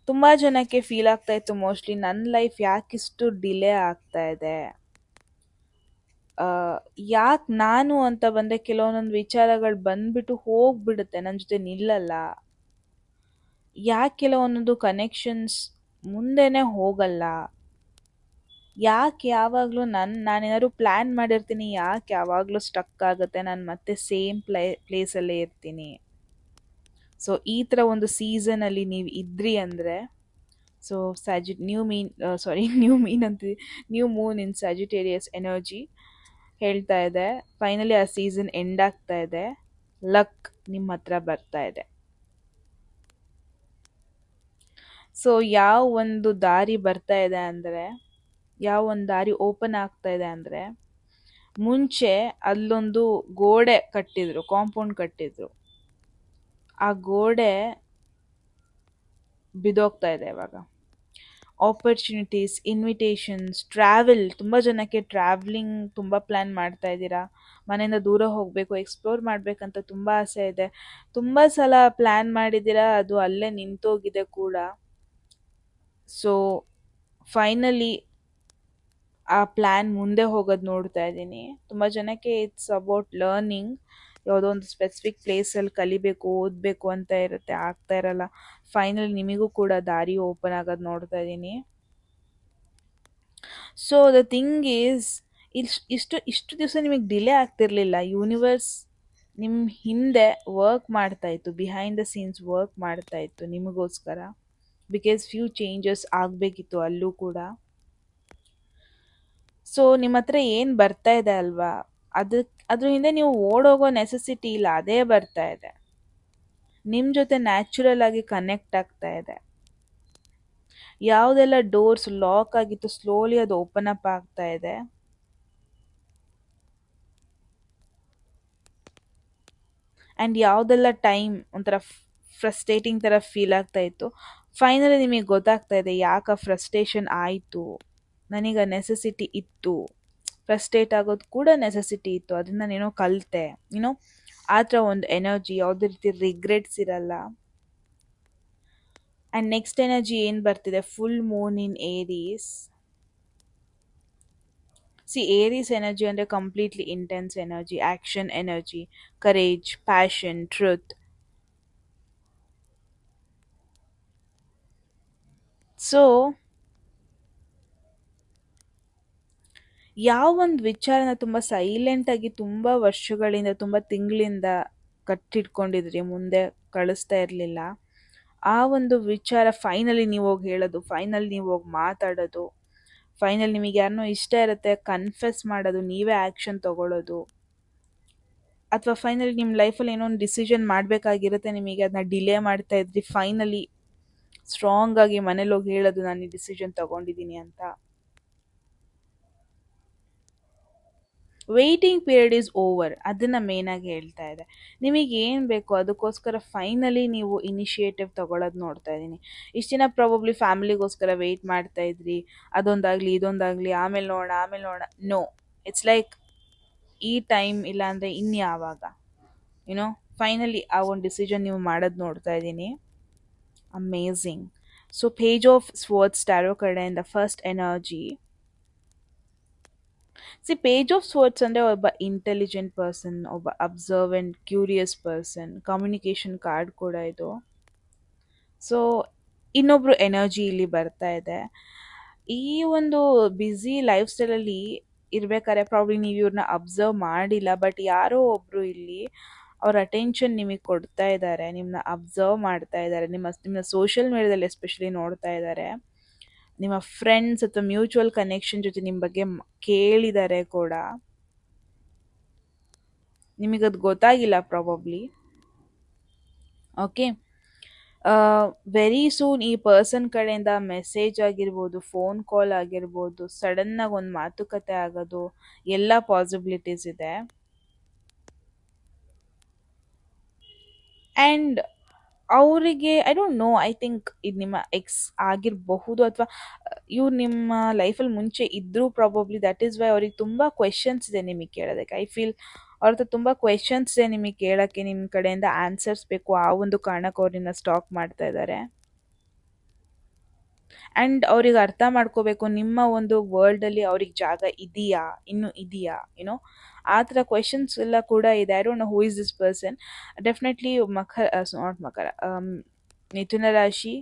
[SPEAKER 1] ತುಂಬ ಜನಕ್ಕೆ ಫೀಲ್ ಆಗ್ತಾ ಇತ್ತು ಮೋಸ್ಟ್ಲಿ ನನ್ನ ಲೈಫ್ ಯಾಕಿಷ್ಟು ಡಿಲೇ ಆಗ್ತಾ ಇದೆ, ಯಾಕೆ ನಾನು ಅಂತ ಬಂದರೆ ಕೆಲವೊಂದೊಂದು ವಿಚಾರಗಳು ಬಂದ್ಬಿಟ್ಟು ಹೋಗ್ಬಿಡುತ್ತೆ, ನನ್ನ ಜೊತೆ ನಿಲ್ಲಲ್ಲ, ಯಾಕೆ ಕೆಲವೊಂದೊಂದು ಕನೆಕ್ಷನ್ಸ್ ಮುಂದೆನೇ ಹೋಗಲ್ಲ, ಯಾಕೆ ಯಾವಾಗಲೂ ನಾನೇನಾದ್ರು ಪ್ಲ್ಯಾನ್ ಮಾಡಿರ್ತೀನಿ, ಯಾಕೆ ಯಾವಾಗಲೂ ಸ್ಟಕ್ ಆಗುತ್ತೆ, ನಾನು ಮತ್ತೆ ಸೇಮ್ ಪ್ಲೇಸಲ್ಲೇ ಇರ್ತೀನಿ. ಸೊ ಈ ಥರ ಒಂದು ಸೀಸನಲ್ಲಿ ನೀವು ಇದ್ರಿ ಅಂದರೆ, so new moon in ಸ್ಯಾಜಿಟೇರಿಯಸ್ energy ಹೇಳ್ತಾ ಇದೆ ಫೈನಲಿ ಆ ಸೀಸನ್ ಎಂಡ್ ಆಗ್ತಾ ಇದೆ, ಲಕ್ ನಿಮ್ಮ ಹತ್ರ ಬರ್ತಾ ಇದೆ. ಸೊ ಯಾವ ಒಂದು ದಾರಿ ಬರ್ತಾ ಇದೆ ಅಂದರೆ, ಯಾವ ಒಂದು ದಾರಿ ಓಪನ್ ಆಗ್ತಾ ಇದೆ ಅಂದರೆ, ಮುಂಚೆ ಅಲ್ಲೊಂದು ಗೋಡೆ ಕಟ್ಟಿದ್ರು, ಕಾಂಪೌಂಡ್ ಕಟ್ಟಿದ್ರು, ಆ ಗೋಡೆ ಬಿದೋಗ್ತಾ ಇದೆ ಇವಾಗ. ಆಪರ್ಚುನಿಟೀಸ್, ಇನ್ವಿಟೇಷನ್ಸ್, ಟ್ರಾವೆಲ್, ತುಂಬ ಜನಕ್ಕೆ ಟ್ರಾವ್ಲಿಂಗ್ ತುಂಬ ಪ್ಲ್ಯಾನ್ ಮಾಡ್ತಾ ಇದ್ದೀರಾ, ಮನೆಯಿಂದ ದೂರ ಹೋಗಬೇಕು, ಎಕ್ಸ್ಪ್ಲೋರ್ ಮಾಡಬೇಕಂತ ತುಂಬ ಆಸೆ ಇದೆ, ತುಂಬ ಸಲ ಪ್ಲ್ಯಾನ್ ಮಾಡಿದ್ದೀರಾ, ಅದು ಅಲ್ಲೇ ನಿಂತೋಗಿದೆ ಕೂಡ. ಸೊ ಫೈನಲಿ ಆ ಪ್ಲ್ಯಾನ್ ಮುಂದೆ ಹೋಗೋದು ನೋಡ್ತಾ ಇದ್ದೀನಿ. ತುಂಬ ಜನಕ್ಕೆ ಇಟ್ಸ್ ಅಬೌಟ್ ಲರ್ನಿಂಗ್, ಯಾವುದೋ ಒಂದು ಸ್ಪೆಸಿಫಿಕ್ ಪ್ಲೇಸಲ್ಲಿ ಕಲಿಬೇಕು, ಓದಬೇಕು ಅಂತ ಇರುತ್ತೆ, ಆಗ್ತಾ ಇರಲ್ಲ. ಫೈನಲಿ ನಿಮಗೂ ಕೂಡ ದಾರಿ ಓಪನ್ ಆಗೋದು ನೋಡ್ತಾ ಇದ್ದೀನಿ. ಸೊ ದ ಥಿಂಗ್ ಈಸ್, ಇಷ್ಟು ದಿವಸ ನಿಮಗೆ ಡಿಲೇ ಆಗ್ತಿರ್ಲಿಲ್ಲ, ಯೂನಿವರ್ಸ್ ನಿಮ್ಮ ಹಿಂದೆ ವರ್ಕ್ ಮಾಡ್ತಾ ಇತ್ತು, ಬಿಹೈಂಡ್ ದ ಸೀನ್ಸ್ ವರ್ಕ್ ಮಾಡ್ತಾ ಇತ್ತು ನಿಮಗೋಸ್ಕರ, ಬಿಕಾಸ್ ಫ್ಯೂ ಚೇಂಜಸ್ ಆಗಬೇಕಿತ್ತು ಅಲ್ಲೂ ಕೂಡ. ಸೊ ನಿಮ್ಮ ಹತ್ರ ಏನು ಬರ್ತಾ ಇದೆ ಅಲ್ವಾ, ಅದ್ರ ಹಿಂದೆ ನೀವು ಓಡೋಗೋ ನೆಸೆಸಿಟಿ ಇಲ್ಲ, ಅದೇ ಬರ್ತಾ ಇದೆ. ನಿಮ್ಮ ಜೊತೆ ನ್ಯಾಚುರಲ್ ಆಗಿ ಕನೆಕ್ಟ್ ಆಗ್ತಾ ಇದೆ. ಯಾವುದೆಲ್ಲ ಡೋರ್ಸ್ ಲಾಕ್ ಆಗಿತ್ತು ಸ್ಲೋಲಿ ಅದು ಓಪನ್ ಅಪ್ ಆಗ್ತಾ ಇದೆ. ಆ್ಯಂಡ್ ಯಾವುದೆಲ್ಲ ಟೈಮ್ ಒಂಥರ ಫ್ರಸ್ಟ್ರೇಟಿಂಗ್ ಥರ ಫೀಲ್ ಆಗ್ತಾ ಇತ್ತು, ಫೈನಲಿ ನಿಮಗೆ ಗೊತ್ತಾಗ್ತಾ ಇದೆ ಯಾಕೆ ಫ್ರಸ್ಟ್ರೇಷನ್ ಆಯಿತು, ನನಗೆ ನೆಸೆಸಿಟಿ ಇತ್ತು, ಫ್ರಸ್ಟ್ರೇಟ್ ಆಗೋದು ಕೂಡ ನೆಸೆಸಿಟಿ ಇತ್ತು, ಅದರಿಂದ ನೀನೋ ಕಲಿತೆ, ಏನೋ ಆ ಥರ ಒಂದು ಎನರ್ಜಿ, ಯಾವುದೇ ರೀತಿ ರಿಗ್ರೆಟ್ಸ್ ಇರಲ್ಲ. ಆ್ಯಂಡ್ ನೆಕ್ಸ್ಟ್ ಎನರ್ಜಿ ಏನು ಬರ್ತಿದೆ, full moon in ಏರೀಸ್. C ಏರೀಸ್ energy ಅಂದರೆ completely intense energy, action energy, courage, passion, truth. So ಯಾವ ಒಂದು ವಿಚಾರನ ತುಂಬ ಸೈಲೆಂಟಾಗಿ ತುಂಬ ವರ್ಷಗಳಿಂದ ತುಂಬ ತಿಂಗಳಿಂದ ಕಟ್ಟಿಟ್ಕೊಂಡಿದ್ರಿ, ಮುಂದೆ ಕಳಿಸ್ತಾ ಇರಲಿಲ್ಲ, ಆ ಒಂದು ವಿಚಾರ ಫೈನಲಿ ನೀವು ಹೋಗಿ ಹೇಳೋದು, ಫೈನಲ್ ನೀವು ಹೋಗಿ ಮಾತಾಡೋದು, ಫೈನಲ್ ನಿಮಗೆ ಯಾರನ್ನೋ ಇಷ್ಟ ಇರುತ್ತೆ ಕನ್ಫೆಸ್ ಮಾಡೋದು, ನೀವೇ ಆ್ಯಕ್ಷನ್ ತಗೊಳ್ಳೋದು, ಅಥವಾ ಫೈನಲಿ ನಿಮ್ಮ ಲೈಫಲ್ಲಿ ಏನೋ ಒಂದು ಡಿಸಿಷನ್ ಮಾಡಬೇಕಾಗಿರುತ್ತೆ, ನಿಮಗೆ ಅದನ್ನ ಡಿಲೇ ಮಾಡ್ತಾ ಇದ್ರಿ, ಫೈನಲಿ ಸ್ಟ್ರಾಂಗ್ ಆಗಿ ಮನೇಲಿ ಹೋಗಿ ಹೇಳೋದು, ನಾನು ಈ ಡಿಸಿಷನ್ ತಗೊಂಡಿದ್ದೀನಿ ಅಂತ. ವೆಯ್ಟಿಂಗ್ ಪೀರಿಯಡ್ ಈಸ್ ಓವರ್, ಅದನ್ನು ಮೇನಾಗಿ ಹೇಳ್ತಾ ಇದೆ. ನಿಮಗೆ ಏನು ಬೇಕು ಅದಕ್ಕೋಸ್ಕರ ಫೈನಲಿ ನೀವು ಇನಿಷಿಯೇಟಿವ್ ತಗೊಳ್ಳೋದು ನೋಡ್ತಾ ಇದ್ದೀನಿ. ಇಷ್ಟು ದಿನ ಪ್ರಾಬಬ್ಲಿ ಫ್ಯಾಮಿಲಿಗೋಸ್ಕರ ವೆಯ್ಟ್ ಮಾಡ್ತಾ ಇದ್ರಿ, ಅದೊಂದಾಗಲಿ ಇದೊಂದಾಗಲಿ ಆಮೇಲೆ ನೋಡೋಣ ಆಮೇಲೆ ನೋಡೋಣ. ನೋ, ಇಟ್ಸ್ ಲೈಕ್ ಈ ಟೈಮ್ ಇಲ್ಲಾಂದರೆ ಇನ್ಯಾವಾಗ, ಯುನೋ ಫೈನಲಿ ಆ ಒಂದು ಡಿಸಿಷನ್ ನೀವು ಮಾಡೋದು ನೋಡ್ತಾ ಇದ್ದೀನಿ. Amazing. So page of swords tarot ಕಡೆಯಿಂದ first energy. See page of swords ಅಂದರೆ ಒಬ್ಬ ಇಂಟೆಲಿಜೆಂಟ್ ಪರ್ಸನ್, ಒಬ್ಬ observant curious person, communication card ಕೂಡ ಇದು. ಸೊ ಇನ್ನೊಬ್ರು ಎನರ್ಜಿ ಇಲ್ಲಿ ಬರ್ತಾ ಇದೆ. ಈ ಒಂದು ಬ್ಯುಸಿ ಲೈಫ್ ಸ್ಟೈಲಲ್ಲಿ ಇರ್ಬೇಕಾದ್ರೆ ಪ್ರಾಬ್ಲಿ ನೀವು ಇವ್ರನ್ನ ಅಬ್ಸರ್ವ್ ಮಾಡಿಲ್ಲ, ಬಟ್ ಯಾರೋ ಒಬ್ರು ಇಲ್ಲಿ ಅವ್ರ ಅಟೆನ್ಷನ್ ನಿಮಗೆ ಕೊಡ್ತಾ ಇದ್ದಾರೆ, ನಿಮ್ಮನ್ನ ಅಬ್ಸರ್ವ್ ಮಾಡ್ತಾ ಇದ್ದಾರೆ, ನಿಮ್ಮ ಸೋಷಿಯಲ್ ಮೀಡಿಯಾದಲ್ಲಿ ಎಸ್ಪೆಷಲಿ ನೋಡ್ತಾ ಇದ್ದಾರೆ, ನಿಮ್ಮ ಫ್ರೆಂಡ್ಸ್ ಅಥವಾ ಮ್ಯೂಚುವಲ್ ಕನೆಕ್ಷನ್ ಜೊತೆ ನಿಮ್ಮ ಬಗ್ಗೆ ಕೇಳಿದ್ದಾರೆ ಕೂಡ, ನಿಮಗದು ಗೊತ್ತಾಗಿಲ್ಲ ಪ್ರಾಬಬ್ಲಿ. ಓಕೆ, ವೆರಿ ಸೂನ್ ಈ ಪರ್ಸನ್ ಕಡೆಯಿಂದ ಮೆಸೇಜ್ ಆಗಿರ್ಬೋದು, ಫೋನ್ ಕಾಲ್ ಆಗಿರ್ಬೋದು, ಸಡನ್ನಾಗಿ ಒಂದು ಮಾತುಕತೆ ಆಗೋದು, ಎಲ್ಲ ಪಾಸಿಬಿಲಿಟೀಸ್ ಇದೆ. ಆ್ಯಂಡ್ ಅವರಿಗೆ I don't no, I think ಇದು ನಿಮ್ಮ ಎಕ್ಸ್ ಆಗಿರಬಹುದು, ಅಥವಾ ಇವ್ರು ನಿಮ್ಮ ಲೈಫಲ್ಲಿ ಮುಂಚೆ ಇದ್ದರೂ ಪ್ರಾಬಬ್ಲಿ, ದಟ್ ಈಸ್ ವೈ ಅವ್ರಿಗೆ ತುಂಬ ಕ್ವೆಶನ್ಸ್ ಇದೆ ನಿಮಗೆ ಕೇಳೋದಕ್ಕೆ. ಐ ಫೀಲ್ ಅವ್ರ ಹತ್ರ ತುಂಬ ಕ್ವೆಶನ್ಸ್ ಇದೆ ನಿಮಗೆ ಕೇಳೋಕ್ಕೆ, ನಿಮ್ಮ ಕಡೆಯಿಂದ ಆನ್ಸರ್ಸ್ ಬೇಕು, ಆ ಒಂದು ಕಾರಣಕ್ಕೆ ಅವ್ರನ್ನ ಸ್ಟಾಕ್ ಮಾಡ್ತಾ ಇದ್ದಾರೆ. ಆ್ಯಂಡ್ ಅವ್ರಿಗೆ ಅರ್ಥ ಮಾಡ್ಕೋಬೇಕು ನಿಮ್ಮ ಒಂದು ವರ್ಲ್ಡಲ್ಲಿ ಅವ್ರಿಗೆ ಜಾಗ ಇದೆಯಾ, ಇನ್ನೂ ಇದೆಯಾ, ಏನೋ ಆ ಥರ ಕ್ವೆಶನ್ಸ್ ಎಲ್ಲ ಕೂಡ ಇದೆ. I don't know who is this person. Definitely not ಮಕರ, ಮಿಥುನ ರಾಶಿ,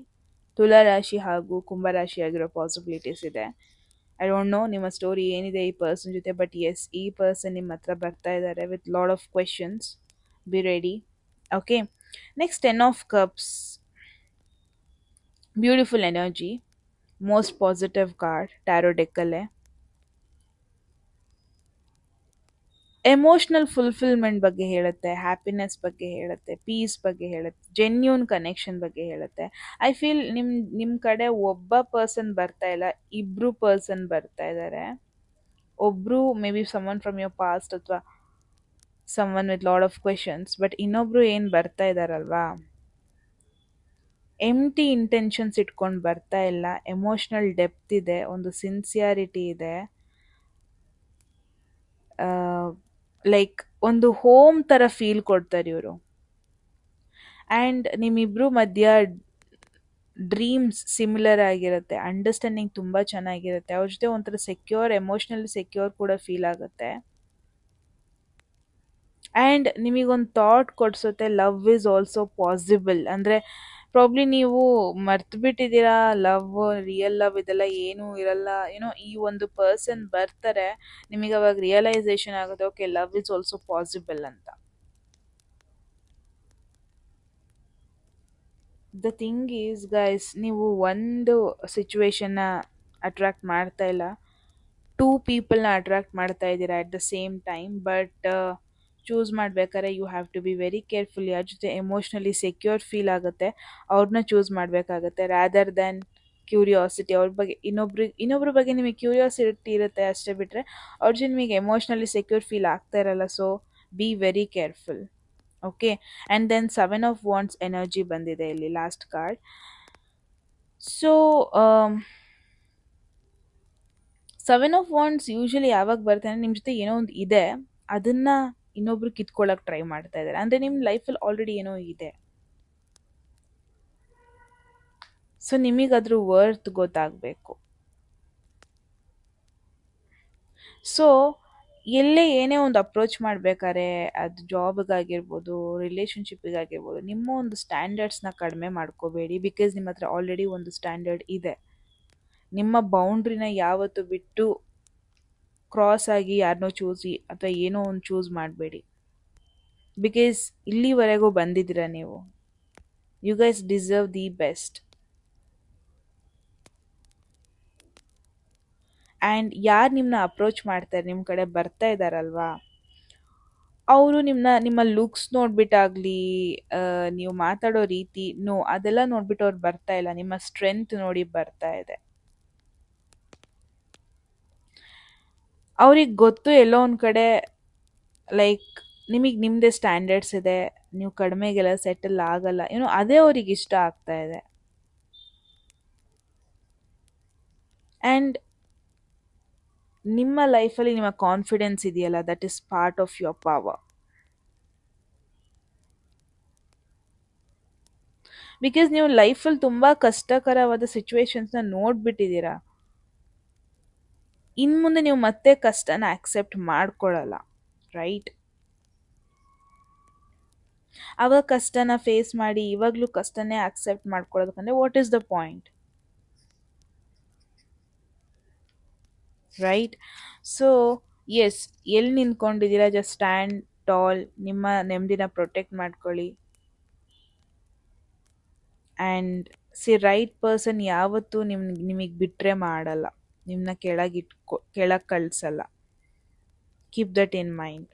[SPEAKER 1] ತುಲಾ ರಾಶಿ ಹಾಗೂ ಕುಂಭರಾಶಿ ಆಗಿರೋ ಪಾಸಿಬಿಲಿಟೀಸ್ ಇದೆ. ಐ ಡೋಂಟ್ ನೋ ನಿಮ್ಮ ಸ್ಟೋರಿ ಏನಿದೆ ಈ ಪರ್ಸನ್ ಜೊತೆ, ಬಟ್ ಎಸ್, ಈ ಪರ್ಸನ್ ನಿಮ್ಮ ಹತ್ರ ಬರ್ತಾ ಇದ್ದಾರೆ with lot of questions. Be ready. Okay, next 10 of cups, beautiful energy, most positive card tarot ಡೆಕ್ಕಲ್ಲೇ. ಎಮೋಷ್ನಲ್ ಫುಲ್ಫಿಲ್ಮೆಂಟ್ ಬಗ್ಗೆ ಹೇಳುತ್ತೆ, ಹ್ಯಾಪಿನೆಸ್ ಬಗ್ಗೆ ಹೇಳುತ್ತೆ, ಪೀಸ್ ಬಗ್ಗೆ ಹೇಳುತ್ತೆ, ಜೆನ್ಯೂನ್ ಕನೆಕ್ಷನ್ ಬಗ್ಗೆ ಹೇಳುತ್ತೆ. ಐ ಫೀಲ್ ನಿಮ್ಮ ಕಡೆ ಒಬ್ಬ ಪರ್ಸನ್ ಬರ್ತಾ ಇಲ್ಲ, ಇಬ್ಬರು ಪರ್ಸನ್ ಬರ್ತಾ ಇದ್ದಾರೆ. ಒಬ್ಬರು maybe someone from your past ಅಥವಾ someone with lot of questions, but ಇನ್ನೊಬ್ರು ಏನು ಬರ್ತಾ ಇದ್ದಾರಲ್ವಾ, ಎಂಟಿ ಇಂಟೆನ್ಷನ್ಸ್ ಇಟ್ಕೊಂಡು ಬರ್ತಾ ಇಲ್ಲ. ಎಮೋಷ್ನಲ್ ಡೆಪ್ತ್ ಇದೆ, ಒಂದು ಸಿನ್ಸಿಯಾರಿಟಿ ಇದೆ, ಲೈಕ್ ಒಂದು ಹೋಮ್ ಥರ ಫೀಲ್ ಕೊಡ್ತಾರೆ ಇವರು. ಆ್ಯಂಡ್ ನಿಮ್ಮಿಬ್ಬರು ಮಧ್ಯ ಡ್ರೀಮ್ಸ್ ಸಿಮಿಲರ್ ಆಗಿರುತ್ತೆ, ಅಂಡರ್ಸ್ಟ್ಯಾಂಡಿಂಗ್ ತುಂಬ ಚೆನ್ನಾಗಿರುತ್ತೆ, ಅವ್ರ ಜೊತೆ ಒಂಥರ ಸೆಕ್ಯೂರ್, ಎಮೋಷ್ನಲಿ ಸೆಕ್ಯೂರ್ ಕೂಡ ಫೀಲ್ ಆಗುತ್ತೆ. ಆ್ಯಂಡ್ ನಿಮಗೊಂದು ಥಾಟ್ ಕೊಡಿಸುತ್ತೆ, ಲವ್ ಈಸ್ ಆಲ್ಸೋ ಪಾಸಿಬಲ್. ಅಂದರೆ ಪ್ರಾಬ್ಲಿ ನೀವು ಮರ್ತು ಬಿಟ್ಟಿದ್ದೀರಾ, ಲವ್, ರಿಯಲ್ ಲವ್ ಇದೆಲ್ಲ ಏನೂ ಇರಲ್ಲ, ಏನೋ ಈ ಒಂದು ಪರ್ಸನ್ ಬರ್ತಾರೆ, ನಿಮಗೆ ಅವಾಗ ರಿಯಲೈಸೇಷನ್ ಆಗುತ್ತೆ, okay love is also possible ಅಂತ. ದ ಥಿಂಗ್ ಈಸ್ ಗೈಸ್, ನೀವು ಒಂದು ಸಿಚುವೇಶನ್ನ ಅಟ್ರಾಕ್ಟ್ ಮಾಡ್ತಾ ಇಲ್ಲ, ಟೂ ಪೀಪಲ್ನ ಅಟ್ರಾಕ್ಟ್ ಮಾಡ್ತಾ ಇದ್ದೀರಾ at the same time. But choose ಮಾಡ್ಬೇಕಾದ್ರೆ you have to be very careful. ಯಾರ ಜೊತೆ ಎಮೋಷ್ನಲಿ ಸೆಕ್ಯೂರ್ ಫೀಲ್ ಆಗುತ್ತೆ ಅವ್ರನ್ನ ಚೂಸ್ ಮಾಡಬೇಕಾಗತ್ತೆ, ರ್ಯಾದರ್ ದ್ಯಾನ್ ಕ್ಯೂರಿಯಾಸಿಟಿ. ಅವ್ರ ಬಗ್ಗೆ ಇನ್ನೊಬ್ರ ಬಗ್ಗೆ ನಿಮಗೆ ಕ್ಯೂರಿಯಾಸಿಟಿ ಇರುತ್ತೆ ಅಷ್ಟೇ, ಬಿಟ್ಟರೆ ಅವ್ರ ಜೊತೆ ನಿಮಗೆ ಎಮೋಷ್ನಲಿ ಸೆಕ್ಯೂರ್ ಫೀಲ್ ಆಗ್ತಾ ಇರಲ್ಲ. So be very careful. Okay, and then 7 of Wands energy ಬಂದಿದೆ ಇಲ್ಲಿ last card. So 7 of Wands usually ಯಾವಾಗ ಬರ್ತಾನೆ, ನಿಮ್ಮ ಜೊತೆ ಏನೋ ಒಂದು ಇದೆ, ಅದನ್ನ ಇನ್ನೊಬ್ರು ಕಿತ್ಕೊಳ್ಳೋಕೆ ಟ್ರೈ ಮಾಡ್ತಾ ಇದ್ದಾರೆ. ಅಂದರೆ ನಿಮ್ಮ ಲೈಫಲ್ಲಿ ಆಲ್ರೆಡಿ ಏನೋ ಇದೆ, ಸೊ ನಿಮಗದ್ರ ವರ್ತ್ ಗೊತ್ತಾಗಬೇಕು. ಸೊ ಎಲ್ಲೇ ಏನೇ ಒಂದು ಅಪ್ರೋಚ್ ಮಾಡ್ಬೇಕಾದ್ರೆ, ಅದು ಜಾಬ್ಗಾಗಿರ್ಬೋದು, ರಿಲೇಷನ್ಶಿಪ್ಪಿಗಾಗಿರ್ಬೋದು, ನಿಮ್ಮ ಒಂದು ಸ್ಟ್ಯಾಂಡರ್ಡ್ಸ್ನ ಕಡಿಮೆ ಮಾಡ್ಕೋಬೇಡಿ. ಬಿಕಾಸ್ ನಿಮ್ಮ ಹತ್ರ ಆಲ್ರೆಡಿ ಒಂದು ಸ್ಟ್ಯಾಂಡರ್ಡ್ ಇದೆ. ನಿಮ್ಮ ಬೌಂಡ್ರಿನ ಯಾವತ್ತು ಬಿಟ್ಟು ಕ್ರಾಸ್ ಆಗಿ ಯಾರನ್ನೋ ಚೂಸಿ ಅಥವಾ ಏನೋ ಒಂದು ಚೂಸ್ ಮಾಡಬೇಡಿ. ಬಿಕಾಸ್ ಇಲ್ಲಿವರೆಗೂ ಬಂದಿದ್ದೀರಾ ನೀವು. You guys deserve the best. And ಯಾರು ನಿಮ್ಮನ್ನ ಅಪ್ರೋಚ್ ಮಾಡ್ತಾರೆ, ನಿಮ್ಮ ಕಡೆ ಬರ್ತಾ ಇದ್ದಾರಲ್ವಾ, ಅವರು ನಿಮ್ಮ ಲುಕ್ಸ್ ನೋಡ್ಬಿಟ್ಟಾಗಲಿ, ನೀವು ಮಾತಾಡೋ ರೀತಿ ಅದೆಲ್ಲ ನೋಡ್ಬಿಟ್ಟು ಅವ್ರು ಬರ್ತಾ ಇಲ್ಲ, ನಿಮ್ಮ ಸ್ಟ್ರೆಂತ್ ನೋಡಿ ಬರ್ತಾ ಇದೆ. ಅವ್ರಿಗೆ ಗೊತ್ತು ಎಲ್ಲೋ ಒಂದು ಕಡೆ, ಲೈಕ್ ನಿಮಗೆ ನಿಮ್ಮದೇ ಸ್ಟ್ಯಾಂಡರ್ಡ್ಸ್ ಇದೆ, ನೀವು ಕಡಿಮೆಗೆಲ್ಲ ಸೆಟಲ್ ಆಗಲ್ಲ, ಅದೇ ಅವ್ರಿಗೆ ಇಷ್ಟ ಆಗ್ತಾ ಇದೆ. ಆ್ಯಂಡ್ ನಿಮ್ಮ ಲೈಫಲ್ಲಿ ನಿಮ್ಮ ಕಾನ್ಫಿಡೆನ್ಸ್ ಇದೆಯಲ್ಲ, that is part of your power. Because ನೀವು ಲೈಫಲ್ಲಿ ತುಂಬ ಕಷ್ಟಕರವಾದ ಸಿಚುವೇಶನ್ಸ್ನ ನೋಡ್ಬಿಟ್ಟಿದ್ದೀರಾ. ಇನ್ನು ಮುಂದೆ ನೀವು ಮತ್ತೆ ಕಷ್ಟನ ಆಕ್ಸೆಪ್ಟ್ ಮಾಡ್ಕೊಳ್ಳಲ್ಲ, ರೈಟ್? ಆವಾಗ ಕಷ್ಟನ ಫೇಸ್ ಮಾಡಿ ಇವಾಗಲೂ ಕಷ್ಟನೇ ಆಕ್ಸೆಪ್ಟ್ ಮಾಡ್ಕೊಳ್ಳೋದಕ್ಕಂದ್ರೆ what is the point, right? So yes, ಎಲ್ಲಿ ನಿಂತ್ಕೊಂಡಿದ್ದೀರಾ, ಜಸ್ಟ್ ಸ್ಟ್ಯಾಂಡ್ ಟಾಲ್, ನಿಮ್ಮ ನೆಮ್ಮದಿನ ಪ್ರೊಟೆಕ್ಟ್ ಮಾಡ್ಕೊಳ್ಳಿ. ಆ್ಯಂಡ್ ರೈಟ್ ಪರ್ಸನ್ ಯಾವತ್ತೂ ನಿಮಗೆ ಬಿಟ್ಟರೆ ಮಾಡಲ್ಲ, ನಿಮ್ಮನ್ನ ಕೆಳಗೆ ಕಳಿಸಲ್ಲ. Keep that in mind.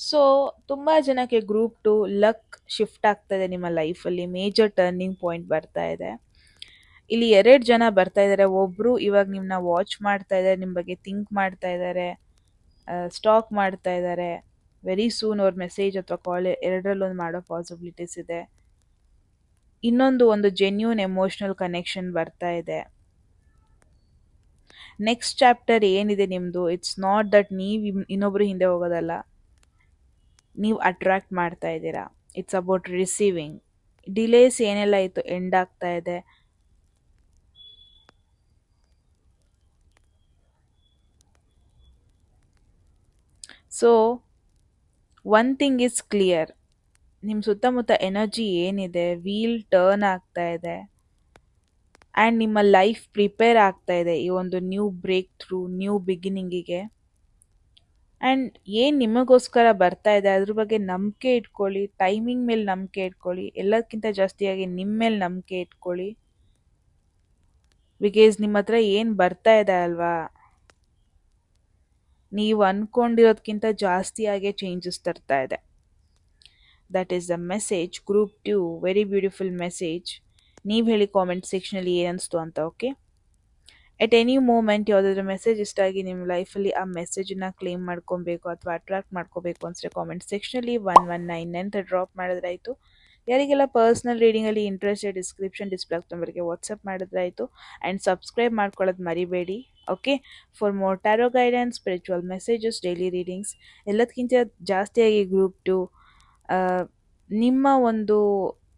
[SPEAKER 1] So ತುಂಬ ಜನಕ್ಕೆ ಗ್ರೂಪ್ 2 ಲಕ್ ಶಿಫ್ಟ್ ಆಗ್ತಾ ಇದೆ ನಿಮ್ಮ ಲೈಫಲ್ಲಿ, ಮೇಜರ್ ಟರ್ನಿಂಗ್ ಪಾಯಿಂಟ್ ಬರ್ತಾ ಇದೆ. ಇಲ್ಲಿ 2 ಜನ ಬರ್ತಾ ಇದ್ದಾರೆ. ಒಬ್ಬರು ಇವಾಗ ನಿಮ್ಮನ್ನ ವಾಚ್ ಮಾಡ್ತಾ ಇದ್ದಾರೆ, ನಿಮ್ಮ ಬಗ್ಗೆ ಥಿಂಕ್ ಮಾಡ್ತಾ ಇದ್ದಾರೆ, ಸ್ಟಾಕ್ ಮಾಡ್ತಾ ಇದ್ದಾರೆ. ವೆರಿ ಸೂನ್ ಅವ್ರ ಮೆಸೇಜ್ ಅಥವಾ ಕಾಲ್ ಎರಡರಲ್ಲೊಂದು ಮಾಡೋ ಪಾಸಿಬಿಲಿಟೀಸ್ ಇದೆ. ಒಂದು ಜೆನ್ಯೂನ್ ಎಮೋಷ್ನಲ್ ಕನೆಕ್ಷನ್ ಬರ್ತಾ ಇದೆ. ನೆಕ್ಸ್ಟ್ ಚಾಪ್ಟರ್ ಏನಿದೆ ನಿಮ್ಮದು, ಇಟ್ಸ್ ನಾಟ್ ದಟ್ ನೀವು ಇನ್ನೊಬ್ರು ಹಿಂದೆ ಹೋಗೋದಲ್ಲ, ನೀವು ಅಟ್ರಾಕ್ಟ್ ಮಾಡ್ತಾ ಇದ್ದೀರಾ. It's about receiving. ಡಿಲೇಸ್ ಏನೆಲ್ಲ ಇತ್ತು ಎಂಡ್ ಆಗ್ತಾ ಇದೆ. So one thing is clear, ನಿಮ್ಮ ಸುತ್ತಮುತ್ತ ಎನರ್ಜಿ ಏನಿದೆ, ವೀಲ್ ಟರ್ನ್ ಆಗ್ತಾ ಇದೆ. ಆ್ಯಂಡ್ ನಿಮ್ಮ ಲೈಫ್ ಪ್ರಿಪೇರ್ ಆಗ್ತಾ ಇದೆ ಈ ಒಂದು ನ್ಯೂ ಬ್ರೇಕ್ ಥ್ರೂ, ನ್ಯೂ ಬಿಗಿನಿಂಗಿಗೆ. ಆ್ಯಂಡ್ ಏನು ನಿಮಗೋಸ್ಕರ ಬರ್ತಾ ಇದೆ ಅದ್ರ ಬಗ್ಗೆ ನಂಬಿಕೆ ಇಟ್ಕೊಳ್ಳಿ, ಟೈಮಿಂಗ್ ಮೇಲೆ ನಂಬಿಕೆ ಇಟ್ಕೊಳ್ಳಿ, ಎಲ್ಲದಕ್ಕಿಂತ ಜಾಸ್ತಿಯಾಗಿ ನಿಮ್ಮ ಮೇಲೆ ನಂಬಿಕೆ ಇಟ್ಕೊಳ್ಳಿ. ಬಿಕಾಸ್ ನಿಮ್ಮ ಹತ್ರ ಏನು ಬರ್ತಾ ಇದೆ ಅಲ್ವಾ, ನೀವು ಅಂದ್ಕೊಂಡಿರೋದಕ್ಕಿಂತ ಜಾಸ್ತಿಯಾಗಿ ಚೇಂಜಸ್ ತರ್ತಾ ಇದೆ. That is the message. Group 2 very beautiful message. ನೀವು ಹೇಳಿ ಕಾಮೆಂಟ್ ಸೆಕ್ಷನಲ್ಲಿ ಏನನ್ನಿಸ್ತು ಅಂತ. ಓಕೆ, ಎಟ್ ಎನಿ ಮೂಮೆಂಟ್ ಯಾವುದಾದ್ರೂ ಮೆಸೇಜ್ ಇಷ್ಟ ಆಗಿ ನಿಮ್ಮ ಲೈಫಲ್ಲಿ ಆ ಮೆಸೇಜನ್ನ ಕ್ಲೇಮ್ ಮಾಡ್ಕೊಬೇಕು ಅಥವಾ ಅಟ್ರಾಕ್ಟ್ ಮಾಡ್ಕೋಬೇಕು ಅನ್ಸಿದ್ರೆ ಕಾಮೆಂಟ್ ಸೆಕ್ಷನಲ್ಲಿ 119 ಅಂತ ಡ್ರಾಪ್ ಮಾಡಿದ್ರಾಯಿತು. ಯಾರಿಗೆಲ್ಲ ಪರ್ಸ್ನಲ್ ರೀಡಿಂಗಲ್ಲಿ ಇಂಟ್ರೆಸ್ಟೆಡ್, ಡಿಸ್ಕ್ರಿಪ್ಷನ್ ನಂಬರ್ಗೆ ವಾಟ್ಸಪ್ ಮಾಡಿದ್ರಾಯಿತು. ಆ್ಯಂಡ್ ಸಬ್ಸ್ಕ್ರೈಬ್ ಮಾಡ್ಕೊಳ್ಳೋದು ಮರಿಬೇಡಿ. Okay, for more tarot guidance, spiritual messages, daily readings, ಎಲ್ಲದಕ್ಕಿಂತ ಜಾಸ್ತಿಯಾಗಿ ಗ್ರೂಪ್ 2 ನಿಮ್ಮ ಒಂದು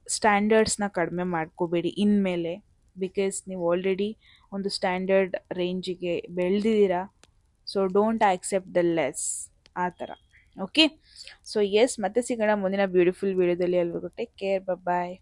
[SPEAKER 1] ಸ್ಟ್ಯಾಂಡರ್ಡ್ಸ್ನ ಕಡಿಮೆ ಮಾಡ್ಕೋಬೇಡಿ ಇನ್ಮೇಲೆ. ಬಿಕಾಸ್ ನೀವು ಆಲ್ರೆಡಿ ಒಂದು ಸ್ಟ್ಯಾಂಡರ್ಡ್ ರೇಂಜಿಗೆ ಬೆಳೆದಿದ್ದೀರಾ. So don't accept the less, ಆ ಥರ. ಓಕೆ, ಸೊ ಎಸ್, ಮತ್ತೆ ಸಿಗೋಣ ಮುಂದಿನ ಬ್ಯೂಟಿಫುಲ್ ವಿಡಿಯೋದಲ್ಲಿ. ಅಲ್ಲಿವರೆಗೂ ಟೇಕ್ ಕೇರ್, ಬಾಯ್.